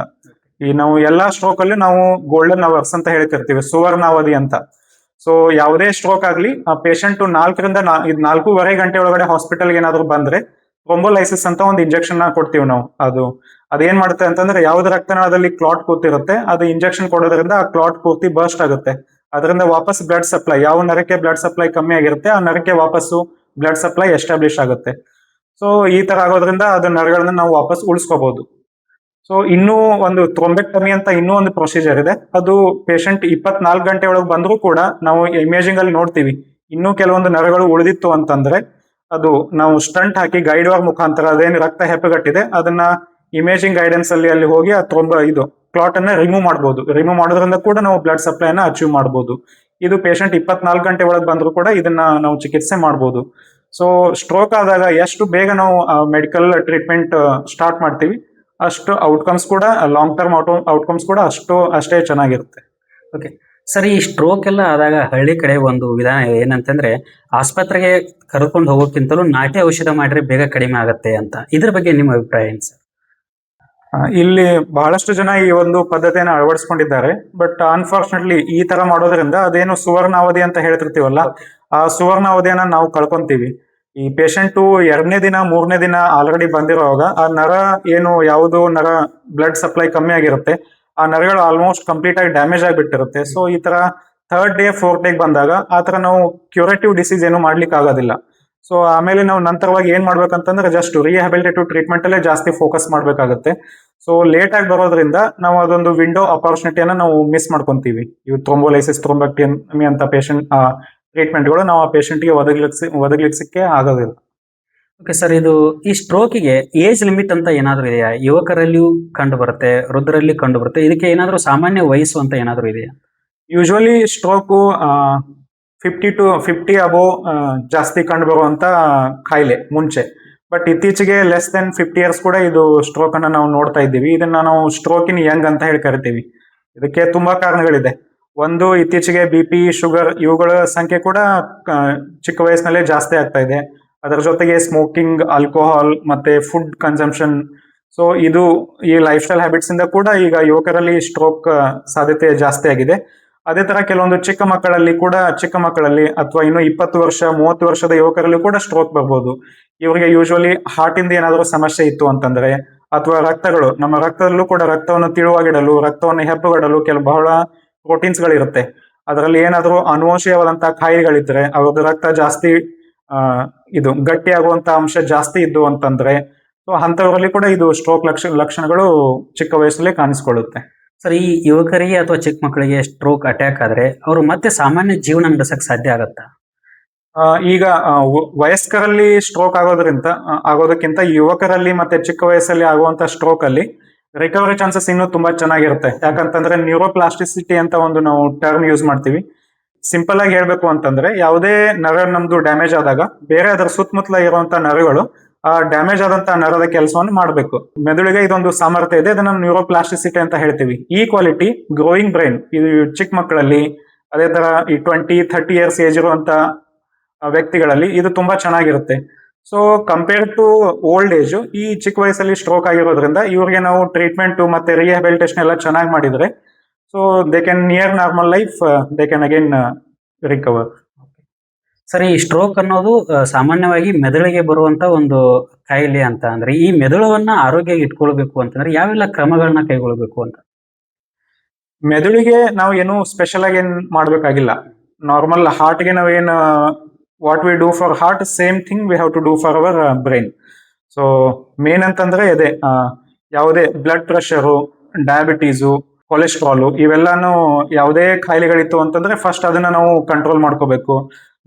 ಈ ನಾವು ಎಲ್ಲಾ ಸ್ಟ್ರೋಕ್ ಅಲ್ಲಿ ನಾವು ಗೋಲ್ಡನ್ ಅವರ್ಸ್ ಅಂತ ಹೇಳ್ತಿರ್ತೀವಿ, ಸುವರ್ಣಾವಧಿ ಅಂತ. ಸೊ ಯಾವುದೇ ಸ್ಟ್ರೋಕ್ ಆಗ್ಲಿ ಆ ಪೇಷಂಟ್ 4.5 ಗಂಟೆ ಒಳಗಡೆ ಹಾಸ್ಪಿಟಲ್ಗೆ ಏನಾದ್ರು ಬಂದ್ರೆ ಥ್ರೊಂಬೋಲೈಸಿಸ್ ಅಂತ ಒಂದು ಇಂಜೆಕ್ಷನ್ ಕೊಡ್ತೀವಿ ನಾವು. ಅದೇನ್ ಮಾಡುತ್ತೆ ಅಂತಂದ್ರೆ ಯಾವ್ದು ರಕ್ತನಾಳದಲ್ಲಿ ಕ್ಲಾಟ್ ಕೂತಿರುತ್ತೆ ಅದು ಇಂಜೆಕ್ಷನ್ ಕೊಡೋದ್ರಿಂದ ಆ ಕ್ಲಾಟ್ ಪೂರ್ತಿ ಬರ್ಸ್ಟ್ ಆಗುತ್ತೆ. ಅದರಿಂದ ವಾಪಸ್ ಬ್ಲಡ್ ಸಪ್ಲೈ, ಯಾವ ನರಕ್ಕೆ ಬ್ಲಡ್ ಸಪ್ಲೈ ಕಮ್ಮಿ ಆಗಿರುತ್ತೆ ಆ ನರಕ್ಕೆ ವಾಪಸ್ಸು ಬ್ಲಡ್ ಸಪ್ಲೈ ಎಸ್ಟಾಬ್ಲಿಷ್ ಆಗುತ್ತೆ. ಸೊ ಈ ತರ ಆಗೋದ್ರಿಂದ ಅದು ನರಗಳನ್ನ ನಾವು ವಾಪಸ್ ಉಳಿಸ್ಕೋಬಹುದು. ಸೊ ಇನ್ನೂ ಒಂದು ಥ್ರೊಂಬೆಕ್ಟಮಿ ಅಂತ ಇನ್ನೂ ಒಂದು ಪ್ರೊಸೀಜರ್ ಇದೆ. ಅದು ಪೇಷಂಟ್ 24 ಗಂಟೆ ಒಳಗೆ ಬಂದರೂ ಕೂಡ ನಾವು ಇಮೇಜಿಂಗ್ ಅಲ್ಲಿ ನೋಡ್ತೀವಿ ಇನ್ನೂ ಕೆಲವೊಂದು ನರಗಳು ಉಳಿದಿತ್ತು ಅಂತಂದ್ರೆ ಅದು ನಾವು ಸ್ಟಂಟ್ ಹಾಕಿ ಗೈಡ್ ವಾರ್ ಮುಖಾಂತರ ಅದೇನು ರಕ್ತ ಹೆಪ್ಪುಗಟ್ಟಿದೆ ಅದನ್ನ ಇಮೇಜಿಂಗ್ ಗೈಡೆನ್ಸ್ ಅಲ್ಲಿ ಹೋಗಿ ಆ ಕ್ಲಾಟ್ ಅನ್ನ ರಿಮೂವ್ ಮಾಡಬಹುದು. ರಿಮೂವ್ ಮಾಡೋದ್ರಿಂದ ಕೂಡ ನಾವು ಬ್ಲಡ್ ಸಪ್ಲೈನ ಅಚೀವ್ ಮಾಡಬಹುದು. ಇದು ಪೇಷಂಟ್ 24 ಗಂಟೆ ಒಳಗೆ ಬಂದರೂ ಕೂಡ ಇದನ್ನ ನಾವು ಚಿಕಿತ್ಸೆ ಮಾಡಬಹುದು. ಸೊ ಸ್ಟ್ರೋಕ್ ಆದಾಗ ಎಷ್ಟು ಬೇಗ ನಾವು ಮೆಡಿಕಲ್ ಟ್ರೀಟ್ಮೆಂಟ್ ಸ್ಟಾರ್ಟ್ ಮಾಡ್ತೀವಿ ಅಷ್ಟು ಔಟ್ಕಮ್ಸ್ ಕೂಡ, ಲಾಂಗ್ ಟರ್ಮ್ ಔಟ್ಕಮ್ಸ್ ಕೂಡ ಅಷ್ಟೇ ಚೆನ್ನಾಗಿರುತ್ತೆ. ಓಕೆ ಸರ್, ಈ ಸ್ಟ್ರೋಕ್ ಎಲ್ಲ ಆದಾಗ ಹಳ್ಳಿ ಕಡೆ ಒಂದು ವಿಧಾನ ಏನಂತಂದ್ರೆ ಆಸ್ಪತ್ರೆಗೆ ಕರ್ಕೊಂಡು ಹೋಗೋಕ್ಕಿಂತಲೂ ನಾಟಿ ಔಷಧ ಮಾಡಿದ್ರೆ ಬೇಗ ಕಡಿಮೆ ಆಗುತ್ತೆ ಅಂತ. ಇದ್ರ ಬಗ್ಗೆ ನಿಮ್ಮ ಅಭಿಪ್ರಾಯ ಏನು ಸರ್? ಇಲ್ಲಿ ಬಹಳಷ್ಟು ಜನ ಈ ಒಂದು ಪದ್ಧತಿಯನ್ನು ಅಳವಡಿಸ್ಕೊಂಡಿದ್ದಾರೆ. ಬಟ್ ಅನ್ಫಾರ್ಚುನೇಟ್ಲಿ ಈ ತರ ಮಾಡೋದ್ರಿಂದ ಅದೇನು ಸುವರ್ಣಾವಧಿ ಅಂತ ಹೇಳ್ತಿರ್ತೀವಲ್ಲ, ಆ ಸುವರ್ಣಾವಧಿಯನ್ನ ನಾವು ಕಳ್ಕೊಂತೀವಿ. ಈ ಪೇಷಂಟು 2ನೇ ದಿನ 3ನೇ ದಿನ ಆಲ್ರೆಡಿ ಬಂದಿರುವಾಗ ಆ ನರ ಯಾವುದು ನರ ಬ್ಲಡ್ ಸಪ್ಲೈ ಕಮ್ಮಿ ಆಗಿರುತ್ತೆ ಆ ನರಗಳು ಆಲ್ಮೋಸ್ಟ್ ಕಂಪ್ಲೀಟ್ ಆಗಿ ಡ್ಯಾಮೇಜ್ ಆಗಿಬಿಟ್ಟಿರುತ್ತೆ. ಸೊ ಈ ತರ 3rd ಡೇ 4th ಡೇ ಬಂದಾಗ ಆ ತರ ನಾವು ಕ್ಯೂರೇಟಿವ್ ಡಿಸೀಸ್ ಏನು ಮಾಡ್ಲಿಕ್ಕೆ ಆಗೋದಿಲ್ಲ. ಸೊ ಆಮೇಲೆ ನಾವು ನಂತರವಾಗಿ ಏನ್ ಮಾಡ್ಬೇಕಂತಂದ್ರೆ ಜಸ್ಟ್ ರಿಹ್ಯಾಬಿಲಿಟೇಟಿವ್ ಟ್ರೀಟ್ಮೆಂಟ್ ಅಲ್ಲೇ ಜಾಸ್ತಿ ಫೋಕಸ್ ಮಾಡ್ಬೇಕಾಗುತ್ತೆ. ಸೊ ಲೇಟ್ ಆಗಿ ಬರೋದ್ರಿಂದ ನಾವು ಅದೊಂದು ವಿಂಡೋ ಅಪಾರ್ಚುನಿಟಿಯನ್ನ ನಾವು ಮಿಸ್ ಮಾಡ್ಕೊಂತೀವಿ. ಇವು ಥ್ರೊಂಬೋಲೈಸಿಸ್, ಥ್ರೊಂಬೆಕ್ಟಮಿ ಅಂತ ಪೇಷಂಟ್ ಟ್ರೀಟ್ಮೆಂಟ್ಗಳು ನಾವು ಆ ಪೇಷಂಟ್ಗೆ ಒದಗಿಲಿಕ್ಕೆ ಆಗೋದಿಲ್ಲ. ಓಕೆ ಸರ್, ಇದು ಈ ಸ್ಟ್ರೋಕಿಗೆ ಏಜ್ ಲಿಮಿಟ್ ಅಂತ ಏನಾದರೂ ಇದೆಯಾ? ಯುವಕರಲ್ಲಿಯೂ ಕಂಡು ಬರುತ್ತೆ, ವೃದ್ಧರಲ್ಲಿ ಕಂಡು ಬರುತ್ತೆ. ಇದಕ್ಕೆ ಏನಾದರೂ ಸಾಮಾನ್ಯ ವಯಸ್ಸು ಅಂತ ಏನಾದರೂ ಇದೆಯಾ? ಯೂಶುವಲಿ ಸ್ಟ್ರೋಕು 50 to 50 ಅಬೋ ಜಾಸ್ತಿ ಕಂಡು ಬರುವಂತ ಕಾಯಿಲೆ ಮುಂಚೆ. ಬಟ್ ಇತ್ತೀಚೆಗೆ ಲೆಸ್ ದೆನ್ 50 ಇಯರ್ಸ್ ಕೂಡ ಇದು ಸ್ಟ್ರೋಕ್ ಅನ್ನ ನಾವು ನೋಡ್ತಾ ಇದ್ದೀವಿ. ಇದನ್ನ ನಾವು ಸ್ಟ್ರೋಕ್ ಇನ್ ಯಂಗ್ ಅಂತ ಹೇಳಿ ಕರಿತೀವಿ. ಇದಕ್ಕೆ ತುಂಬಾ ಕಾರಣಗಳಿದೆ. ಒಂದು, ಇತ್ತೀಚೆಗೆ BP, ಶುಗರ್ ಇವುಗಳ ಸಂಖ್ಯೆ ಕೂಡ ಚಿಕ್ಕ ವಯಸ್ಸಿನಲ್ಲೇ ಜಾಸ್ತಿ ಆಗ್ತಾ ಇದೆ. ಅದರ ಜೊತೆಗೆ ಸ್ಮೋಕಿಂಗ್, ಆಲ್ಕೋಹಾಲ್ ಮತ್ತೆ ಫುಡ್ ಕನ್ಸಂಪ್ಷನ್. ಸೊ ಈ ಲೈಫ್ ಸ್ಟೈಲ್ ಹ್ಯಾಬಿಟ್ಸ್ ಇಂದ ಕೂಡ ಈಗ ಯುವಕರಲ್ಲಿ ಸ್ಟ್ರೋಕ್ ಸಾಧ್ಯತೆ ಜಾಸ್ತಿ ಆಗಿದೆ. ಅದೇ ತರ ಕೆಲವೊಂದು ಚಿಕ್ಕ ಮಕ್ಕಳಲ್ಲಿ ಅಥವಾ ಇನ್ನು 20 ವರ್ಷ 30 ವರ್ಷದ ಯುವಕರಲ್ಲಿ ಕೂಡ ಸ್ಟ್ರೋಕ್ ಬರ್ಬೋದು. ಇವರಿಗೆ ಯೂಶುವಲಿ ಹಾರ್ಟ್ ಇಂದ ಏನಾದರೂ ಸಮಸ್ಯೆ ಇತ್ತು ಅಂತಂದ್ರೆ, ಅಥವಾ ನಮ್ಮ ರಕ್ತದಲ್ಲೂ ಕೂಡ ರಕ್ತವನ್ನು ತಿಳುವಾಗಿಡಲು, ರಕ್ತವನ್ನು ಹೆಪ್ಪುಗಡಲು ಬಹಳ ಪ್ರೋಟೀನ್ಸ್ ಗಳಿರುತ್ತೆ. ಅದರಲ್ಲಿ ಏನಾದರೂ ಅನುವಂಶೀಯವಾದಂತಹ ಕಾಯಿಲೆಗಳಿದ್ರೆ, ಅವ್ರದ್ದು ರಕ್ತ ಜಾಸ್ತಿ ಗಟ್ಟಿಯಾಗುವಂತ ಅಂಶ ಜಾಸ್ತಿ ಇದ್ದು ಅಂತಂದ್ರೆ, ಸೊ ಅಂತವರಲ್ಲಿ ಕೂಡ ಇದು ಸ್ಟ್ರೋಕ್ ಲಕ್ಷಣಗಳು ಚಿಕ್ಕ ವಯಸ್ಸಲ್ಲೇ ಕಾಣಿಸ್ಕೊಳ್ಳುತ್ತೆ. ಸರ್, ಈ ಯುವಕರಿಗೆ ಅಥವಾ ಚಿಕ್ಕ ಮಕ್ಕಳಿಗೆ ಸ್ಟ್ರೋಕ್ ಅಟ್ಯಾಕ್ ಆದ್ರೆ ಅವರು ಮತ್ತೆ ಸಾಮಾನ್ಯ ಜೀವನ ನಡೆಸಕ್ ಸಾಧ್ಯ ಆಗತ್ತಾ? ಈಗ ವಯಸ್ಕರಲ್ಲಿ ಸ್ಟ್ರೋಕ್ ಆಗೋದಕ್ಕಿಂತ ಯುವಕರಲ್ಲಿ ಮತ್ತೆ ಚಿಕ್ಕ ವಯಸ್ಸಲ್ಲಿ ಆಗುವಂತ ಸ್ಟ್ರೋಕ್ ಅಲ್ಲಿ ರಿಕವರಿ ಚಾನ್ಸಸ್ ಇನ್ನೂ ತುಂಬಾ ಚೆನ್ನಾಗಿರುತ್ತೆ. ಯಾಕಂತಂದ್ರೆ ನ್ಯೂರೋಪ್ಲಾಸ್ಟಿಸಿಟಿ ಅಂತ ಒಂದು ನಾವು ಟರ್ಮ್ ಯೂಸ್ ಮಾಡ್ತೀವಿ. ಸಿಂಪಲ್ ಆಗಿ ಹೇಳ್ಬೇಕು ಅಂತಂದ್ರೆ, ಯಾವುದೇ ನರ ನಮ್ದು ಡ್ಯಾಮೇಜ್ ಆದಾಗ ಬೇರೆ ಅದರ ಸುತ್ತಮುತ್ತಲ ಇರುವಂತ ನರಗಳು ಆ ಡ್ಯಾಮೇಜ್ ಆದಂತ ನರದ ಕೆಲಸವನ್ನು ಮಾಡಬೇಕು. ಮೆದುಳಿಗೆ ಇದೊಂದು ಸಾಮರ್ಥ್ಯ ಇದೆ, ಅದನ್ನ ನ್ಯೂರೋಪ್ಲಾಸ್ಟಿಸಿಟಿ ಅಂತ ಹೇಳ್ತೀವಿ. ಈ ಕ್ವಾಲಿಟಿ ಗ್ರೋಯಿಂಗ್ ಬ್ರೈನ್, ಇದು ಚಿಕ್ಕ ಮಕ್ಕಳಲ್ಲಿ, ಅದೇ ತರ ಈ 20-30 ಇಯರ್ಸ್ ಏಜ್ ಇರುವಂತ ವ್ಯಕ್ತಿಗಳಲ್ಲಿ ಇದು ತುಂಬಾ ಚೆನ್ನಾಗಿರುತ್ತೆ. So compare to old age, ಈ ಚಿಕ್ಕ ವಯಸ್ಸಲ್ಲಿ ಸ್ಟ್ರೋಕ್ ಆಗಿರೋದ್ರಿಂದ ಇವ್ರಿಗೆ ನಾವು ಟ್ರೀಟ್ಮೆಂಟ್ ಮತ್ತೆ ರಿಹ್ಯಾಬಿಲಿಟೇಷನ್ ಎಲ್ಲ ಚೆನ್ನಾಗಿ ಮಾಡಿದ್ರೆ, so they can near normal life, they can again recover. ಸರಿ, ಈ ಸ್ಟ್ರೋಕ್ ಅನ್ನೋದು ಸಾಮಾನ್ಯವಾಗಿ ಮೆದುಳಿಗೆ ಬರುವಂತ ಒಂದು ಕಾಯಿಲೆ ಅಂತ ಅಂದ್ರೆ, ಈ ಮೆದುಳನ್ನ ಆರೋಗ್ಯ ಇಟ್ಕೊಳ್ಬೇಕು ಅಂತಂದ್ರೆ ಯಾವೆಲ್ಲ ಕ್ರಮಗಳನ್ನ ಕೈಗೊಳ್ಬೇಕು ಅಂತ? ಮೆದುಳಿಗೆ ನಾವು ಏನು ಸ್ಪೆಷಲ್ ಆಗಿ ಏನ್ ಮಾಡ್ಬೇಕಾಗಿಲ್ಲ. ನಾರ್ಮಲ್ ಹಾರ್ಟ್ಗೆ ನಾವೇನು what we do for heart same thing we have to do for our brain. So main ಅಂತಂದ್ರೆ ಇದೆ ಯಾವುದೇ ಬ್ಲಡ್ ಪ್ರೆಷರು, ಡಯಾಬಿಟೀಸು, ಕೊಲೆಸ್ಟ್ರಾಲು ಇವೆಲ್ಲಾನು ಯಾವುದೇ ಕಾಯಿಲೆಗಳಿತ್ತು ಅಂತಂದ್ರೆ ಫಸ್ಟ್ ಅದನ್ನ ನಾವು ಕಂಟ್ರೋಲ್ ಮಾಡ್ಕೋಬೇಕು.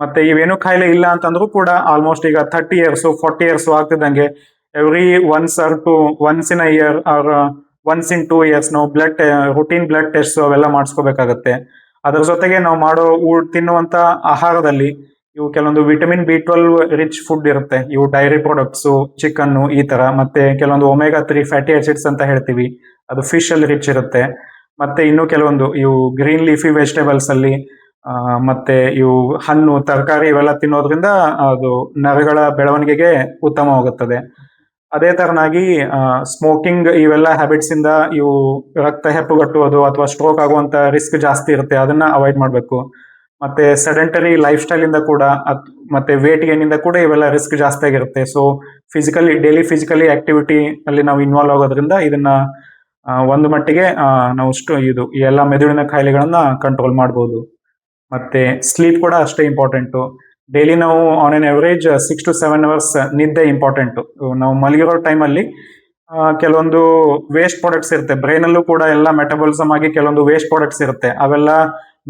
ಮತ್ತೆ ಇವೇನು ಕಾಯಿಲೆ ಇಲ್ಲ ಅಂತಂದ್ರೂ ಕೂಡ ಆಲ್ಮೋಸ್ಟ್ ಈಗ 30 ಇಯರ್ಸ್ 40 ಇಯರ್ಸ್ ಆಗ್ತಿದ್ದಂಗೆ every once in a year or once in 2 years ನಾವು ರುಟೀನ್ ಬ್ಲಡ್ ಟೆಸ್ಟ್ ಅವೆಲ್ಲ ಮಾಡಿಸ್ಕೋಬೇಕಾಗತ್ತೆ. ಅದ್ರ ಜೊತೆಗೆ ನಾವು ತಿನ್ನುವಂತ ಆಹಾರದಲ್ಲಿ ಇವು ಕೆಲವೊಂದು ವಿಟಮಿನ್ B12 ರಿಚ್ ಫುಡ್ ಇರುತ್ತೆ. ಇವು ಡೈರಿ ಪ್ರಾಡಕ್ಟ್ಸ್, ಚಿಕನ್ ಈ ತರ, ಮತ್ತೆ ಕೆಲವೊಂದು omega-3 ಫ್ಯಾಟಿ ಆಸಿಡ್ಸ್ ಅಂತ ಹೇಳ್ತೀವಿ, ಅದು ಫಿಶ್ ಅಲ್ಲಿ ರಿಚ್ ಇರುತ್ತೆ. ಮತ್ತೆ ಇನ್ನು ಕೆಲವೊಂದು ಇವು ಗ್ರೀನ್ ಲೀಫಿ ವೆಜಿಟೇಬಲ್ಸ್ ಅಲ್ಲಿ ಮತ್ತೆ ಇವು ಹಣ್ಣು ತರಕಾರಿ ಇವೆಲ್ಲ ತಿನ್ನೋದ್ರಿಂದ ಅದು ನರಗಳ ಬೆಳವಣಿಗೆಗೆ ಉತ್ತಮವಾಗುತ್ತದೆ. ಅದೇ ತರನಾಗಿ ಸ್ಮೋಕಿಂಗ್ ಇವೆಲ್ಲ ಹ್ಯಾಬಿಟ್ಸ್ ಇಂದ ಇವು ರಕ್ತ ಹೆಪ್ಪುಗಟ್ಟುವುದು ಅಥವಾ ಸ್ಟ್ರೋಕ್ ಆಗುವಂತ ರಿಸ್ಕ್ ಜಾಸ್ತಿ ಇರುತ್ತೆ, ಅದನ್ನ ಅವಾಯ್ಡ್ ಮಾಡಬೇಕು. ಮತ್ತೆ ಸೆಡೆಂಟರಿ ಲೈಫ್ ಸ್ಟೈಲ್ ಇಂದ ಕೂಡ ಮತ್ತೆ ವೇಟ್ ಗೇನ್ ಇಂದ ಕೂಡ ಇವೆಲ್ಲ ರಿಸ್ಕ್ ಜಾಸ್ತಿ ಆಗಿರುತ್ತೆ. ಸೊ ಡೈಲಿ ಫಿಸಿಕಲಿ ಆಕ್ಟಿವಿಟಿ ಅಲ್ಲಿ ನಾವು ಇನ್ವಾಲ್ವ್ ಆಗೋದ್ರಿಂದ ಇದನ್ನ ಒಂದು ಮಟ್ಟಿಗೆ ನಾವು ಈ ಎಲ್ಲ ಮೆದುಳಿನ ಕಾಯಿಲೆಗಳನ್ನ ಕಂಟ್ರೋಲ್ ಮಾಡ್ಬೋದು. ಮತ್ತೆ ಸ್ಲೀಪ್ ಕೂಡ ಅಷ್ಟೇ ಇಂಪಾರ್ಟೆಂಟು. ಡೈಲಿ ನಾವು on N average 6 to 7 hours ನಿದ್ದೆ ಇಂಪಾರ್ಟೆಂಟು. ನಾವು ಮಲಗಿರೋ ಟೈಮಲ್ಲಿ ಕೆಲವೊಂದು ವೇಸ್ಟ್ ಪ್ರಾಡಕ್ಟ್ಸ್ ಇರುತ್ತೆ ಬ್ರೈನ್ ಅಲ್ಲೂ ಕೂಡ, ಎಲ್ಲ ಮೆಟಬಾಲಿಸಮ್ ಆಗಿ ಕೆಲವೊಂದು ವೇಸ್ಟ್ ಪ್ರಾಡಕ್ಟ್ಸ್ ಇರುತ್ತೆ, ಅವೆಲ್ಲ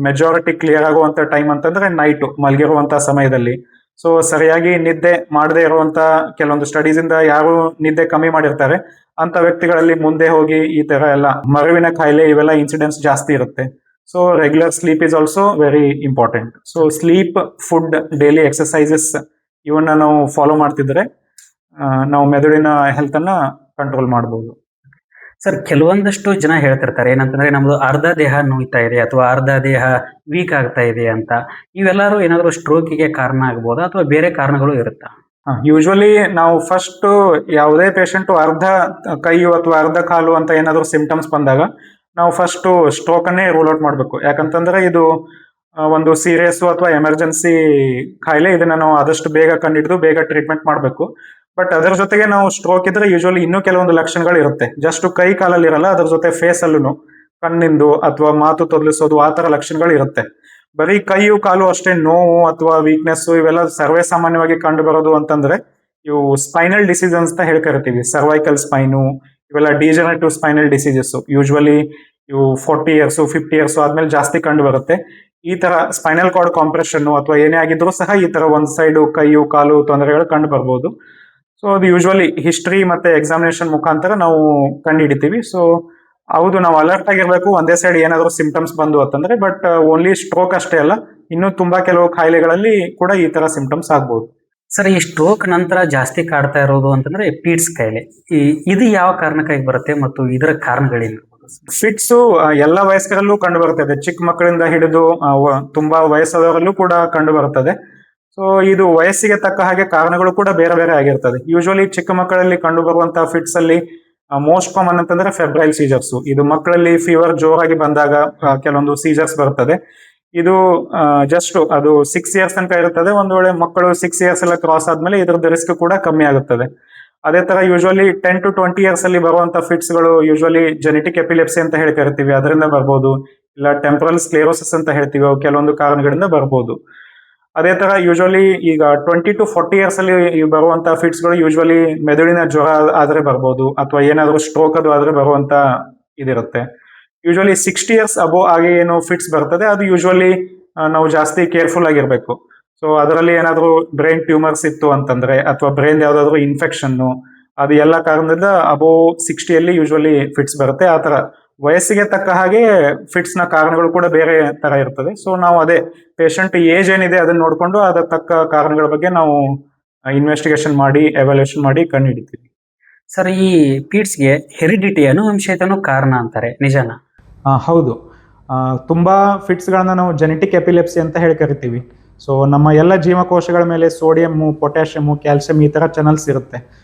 ಮೆಜಾರಿಟಿ ಕ್ಲಿಯರ್ ಆಗುವಂತ ಟೈಮ್ ಅಂತಂದ್ರೆ ನೈಟು ಮಲಗಿರುವಂತ ಸಮಯದಲ್ಲಿ. ಸೊ ಸರಿಯಾಗಿ ನಿದ್ದೆ ಮಾಡದೇ ಇರುವಂತ ಕೆಲವೊಂದು ಸ್ಟಡೀಸ್ ಇಂದ ಯಾರು ನಿದ್ದೆ ಕಮ್ಮಿ ಮಾಡಿರ್ತಾರೆ ಅಂತ ವ್ಯಕ್ತಿಗಳಲ್ಲಿ ಮುಂದೆ ಹೋಗಿ ಈ ತರ ಎಲ್ಲ ಮರುವಿನ ಕಾಯಿಲೆ ಇವೆಲ್ಲ ಇನ್ಸಿಡೆನ್ಸ್ ಜಾಸ್ತಿ ಇರುತ್ತೆ. So regular sleep is also very important. So sleep, food, daily exercises ಇವನ್ನ ನಾವು ಫಾಲೋ ಮಾಡ್ತಿದ್ರೆ ನಾವು ಮೆದುಳಿನ ಹೆಲ್ತ್ ಅನ್ನ ಕಂಟ್ರೋಲ್ ಮಾಡಬಹುದು. ಸರ್, ಕೆಲವೊಂದಷ್ಟು ಜನ ಹೇಳ್ತಿರ್ತಾರೆ ಏನಂತಂದ್ರೆ ನಮ್ದು ಅರ್ಧ ದೇಹ ನೋಯ್ತಾ ಇದೆ ಅಥವಾ ಅರ್ಧ ದೇಹ ವೀಕ್ ಆಗ್ತಾ ಇದೆ ಅಂತ. ಇವೆಲ್ಲರೂ ಏನಾದ್ರು ಸ್ಟ್ರೋಕಿಗೆ ಕಾರಣ ಆಗ್ಬೋದಾ ಅಥವಾ ಬೇರೆ ಕಾರಣಗಳು ಇರುತ್ತಾ? ಯೂಶುವಲಿ ನಾವು ಫಸ್ಟ್ ಯಾವುದೇ ಪೇಷಂಟ್ ಅರ್ಧ ಕೈ ಅಥವಾ ಅರ್ಧ ಕಾಲು ಅಂತ ಏನಾದ್ರು ಸಿಂಪ್ಟಮ್ಸ್ ಬಂದಾಗ ನಾವು ಫಸ್ಟ್ ಸ್ಟ್ರೋಕ್ ಅನ್ನೇ ರೂಲ್ ಔಟ್ ಮಾಡಬೇಕು. ಯಾಕಂತಂದ್ರೆ ಇದು ಒಂದು ಸೀರಿಯಸ್ ಅಥವಾ ಎಮರ್ಜೆನ್ಸಿ ಕಾಯಿಲೆ. ಇದನ್ನ ನಾವು ಆದಷ್ಟು ಬೇಗ ಕಂಡಿಡಿದು ಬೇಗ ಟ್ರೀಟ್ಮೆಂಟ್ ಮಾಡಬೇಕು. ಬಟ್ ಅದರ ಜೊತೆಗೆ ನಾವು ಸ್ಟ್ರೋಕ್ ಇದ್ರೆ ಯೂಶುವಲಿ ಇನ್ನೂ ಕೆಲವೊಂದು ಲಕ್ಷಣಗಳು ಇರುತ್ತೆ. ಜಸ್ಟ್ ಕೈ ಕಾಲಲ್ಲಿ ಇರಲ್ಲ, ಅದ್ರ ಜೊತೆ ಫೇಸ್ ಅಲ್ಲೂ ಕಣ್ಣಿಂದು ಅಥವಾ ಮಾತು ತೊದಲಿಸೋದು ಆ ತರ ಲಕ್ಷಣಗಳು ಇರುತ್ತೆ. ಬರೀ ಕೈಯು ಕಾಲು ಅಷ್ಟೇ ನೋವು ಅಥವಾ ವೀಕ್ನೆಸ್ ಇವೆಲ್ಲ ಸರ್ವೇ ಸಾಮಾನ್ಯವಾಗಿ ಕಂಡು ಬರೋದು ಅಂತಂದ್ರೆ ಇವು ಸ್ಪೈನಲ್ ಡಿಸೀಸಸ್ ಅಂತ ಹೇಳ್ಕರಿತೀವಿ. ಸರ್ವೈಕಲ್ ಸ್ಪೈನು ಇವೆಲ್ಲ ಡಿಜನರೇಟಿವ್ ಸ್ಪೈನಲ್ ಡಿಸೀಸಸ್ ಯೂಶುವಲಿ ಇವು 40 ಇಯರ್ಸ್ 50 ಇಯರ್ಸ್ ಆದ್ಮೇಲೆ ಜಾಸ್ತಿ ಕಂಡು ಬರುತ್ತೆ. ಈ ತರ ಸ್ಪೈನಲ್ ಕಾರ್ಡ್ ಕಾಂಪ್ರೆಷನ್ ಅಥವಾ ಏನೇ ಆಗಿದ್ರು ಸಹ ಈ ತರ ಒಂದ್ ಸೈಡ್ ಕೈಯು ಕಾಲು ತೊಂದರೆಗಳು ಕಂಡು ಬರ್ಬೋದು. ಸೊ ಅದು ಯೂಶುವಲಿ ಹಿಸ್ಟ್ರಿ ಮತ್ತೆ ಎಕ್ಸಾಮಿನೇಷನ್ ಮುಖಾಂತರ ನಾವು ಕಂಡು ಹಿಡಿತೀವಿ. ಸೊ ಹೌದು, ನಾವು ಅಲರ್ಟ್ ಆಗಿರ್ಬೇಕು ಒಂದೇ ಸೈಡ್ ಏನಾದ್ರು ಸಿಂಪ್ಟಮ್ಸ್ ಬಂದು ಅಂತಂದ್ರೆ. ಬಟ್ ಓನ್ಲಿ ಸ್ಟ್ರೋಕ್ ಅಷ್ಟೇ ಅಲ್ಲ, ಇನ್ನು ತುಂಬಾ ಕೆಲವು ಕಾಯಿಲೆಗಳಲ್ಲಿ ಕೂಡ ಈ ತರ ಸಿಂಪ್ಟಮ್ಸ್ ಆಗ್ಬೋದು. ಸರ್, ಈ ಸ್ಟ್ರೋಕ್ ನಂತರ ಜಾಸ್ತಿ ಕಾಡ್ತಾ ಇರೋದು ಅಂತಂದ್ರೆ ಪೀಟ್ಸ್ ಕಾಯಿಲೆ. ಇದು ಯಾವ ಕಾರಣಕ್ಕಾಗಿ ಬರುತ್ತೆ ಮತ್ತು ಇದರ ಕಾರಣಗಳೇನು? ಫಿಟ್ಸು ಎಲ್ಲ ವಯಸ್ಕರಲ್ಲೂ ಕಂಡು ಬರ್ತದೆ, ಚಿಕ್ಕ ಮಕ್ಕಳಿಂದ ಹಿಡಿದು ತುಂಬಾ ವಯಸ್ಸಾದವರಲ್ಲೂ ಕೂಡ ಕಂಡು ಬರ್ತದೆ. ಸೊ ಇದು ವಯಸ್ಸಿಗೆ ತಕ್ಕ ಹಾಗೆ ಕಾರಣಗಳು ಕೂಡ ಬೇರೆ ಬೇರೆ ಆಗಿರ್ತದೆ. ಯೂಶುವಲಿ ಚಿಕ್ಕ ಮಕ್ಕಳಲ್ಲಿ ಕಂಡು ಬರುವಂತಹ ಫಿಟ್ಸ್ ಅಲ್ಲಿ ಮೋಸ್ಟ್ ಕಾಮನ್ ಅಂತಂದ್ರೆ ಫೆಬ್ರೈಲ್ ಸೀಜರ್ಸ್. ಇದು ಮಕ್ಕಳಲ್ಲಿ ಫೀವರ್ ಜೋರಾಗಿ ಬಂದಾಗ ಕೆಲವೊಂದು ಸೀಜರ್ಸ್ ಬರ್ತದೆ. ಇದು ಜಸ್ಟ್ ಅದು 6 ಇಯರ್ಸ್ ತನಕ ಇರುತ್ತದೆ. ಒಂದ್ ವೇಳೆ ಮಕ್ಕಳು 6 ಇಯರ್ಸ್ ಎಲ್ಲ ಕ್ರಾಸ್ ಆದ್ಮೇಲೆ ಇದ್ರದ್ದು ರಿಸ್ಕ್ ಕೂಡ ಕಮ್ಮಿ ಆಗುತ್ತದೆ. ಅದೇ ತರ ಯೂಶುವಲಿ 10 to 20 ಇಯರ್ಸ್ ಅಲ್ಲಿ ಬರುವಂತ ಫಿಟ್ಸ್ ಗಳು ಯೂಶುವಲಿ ಜೆನೆಟಿಕ್ ಎಪಿಲೆಪ್ಸಿ ಅಂತ ಹೇಳ್ತಿರ್ತೀವಿ, ಅದರಿಂದ ಬರ್ಬೋದು. ಇಲ್ಲ ಟೆಂಪರಲ್ ಸ್ಕ್ಲೇರೋಸಿಸ್ ಅಂತ ಹೇಳ್ತೀವಿ, ಅವು ಕೆಲವೊಂದು ಕಾರಣಗಳಿಂದ ಬರ್ಬೋದು. ಅದೇ ತರ ಯೂಶುವಲಿ ಈಗ 20 to 40 ಇಯರ್ಸ್ ಅಲ್ಲಿ ಬರುವಂತ ಫಿಟ್ಸ್ ಗಳು ಯೂಶುವಲಿ ಮೆದುಳಿನ ಜ್ವರ ಆದ್ರೆ ಬರ್ಬೋದು ಅಥವಾ ಏನಾದ್ರು ಸ್ಟ್ರೋಕ್ ಅದು ಆದ್ರೆ ಬರುವಂತ ಇದಿರುತ್ತೆ. ಯೂಶುವಲಿ 60 ಇಯರ್ಸ್ ಅಬೋ ಆಗಿ ಏನು ಫಿಟ್ಸ್ ಬರ್ತದೆ ಅದು ಯೂಶುವಲಿ ನಾವು ಜಾಸ್ತಿ ಕೇರ್ಫುಲ್ ಆಗಿರ್ಬೇಕು. ಸೊ ಅದರಲ್ಲಿ ಏನಾದ್ರು ಬ್ರೈನ್ ಟ್ಯೂಮರ್ಸ್ ಇತ್ತು ಅಂತಂದ್ರೆ ಅಥವಾ ಬ್ರೈನ್ ಯಾವ್ದಾದ್ರು ಇನ್ಫೆಕ್ಷನ್, ಅದು ಎಲ್ಲ ಕಾರಣದಿಂದ ಅಬೋ 60 ಯೂಶುವಲಿ ಫಿಟ್ಸ್ ಬರುತ್ತೆ. ಆ ತರ ವಯಸ್ಸಿಗೆ ತಕ್ಕ ಹಾಗೆ ಫಿಟ್ಸ್ ನ ಕಾರಣಗಳು ಕೂಡ ಬೇರೆ ತರ ಇರ್ತದೆ. ಸೊ ನಾವು ಅದೇ ಪೇಷಂಟ್ ಏಜ್ ಏನಿದೆ ಅದನ್ನ ನೋಡ್ಕೊಂಡು ಅದರ ತಕ್ಕ ಕಾರಣಗಳ ಬಗ್ಗೆ ನಾವು ಇನ್ವೆಸ್ಟಿಗೇಷನ್ ಮಾಡಿ ಎವ್ಯಾಲ್ಯೂಯೇಷನ್ ಮಾಡಿ ಕಂಡು ಹಿಡಿತೀವಿ. ಸರ್, ಈ ಪೀಟ್ಸ್ಗೆ ಹೆರಿಡಿಟಿ ಅನುವಂಶೀಯತೆನೂ ಕಾರಣ ಅಂತಾರೆ, ನಿಜನಾ? ಹೌದು, ತುಂಬಾ ಫಿಟ್ಸ್ಗಳನ್ನ ನಾವು ಜೆನೆಟಿಕ್ ಎಪಿಲೆಪ್ಸಿ ಅಂತ ಹೇಳಿ ಕರಿತೀವಿ. ಸೊ ನಮ್ಮ ಎಲ್ಲ ಜೀವಕೋಶಗಳ ಮೇಲೆ ಸೋಡಿಯಮ್ಮು, ಪೊಟ್ಯಾಷಿಯಮ್ಮು, ಕ್ಯಾಲ್ಸಿಯಂ ಈ ತರ ಚಾನಲ್ಸ್ ಇರುತ್ತೆ.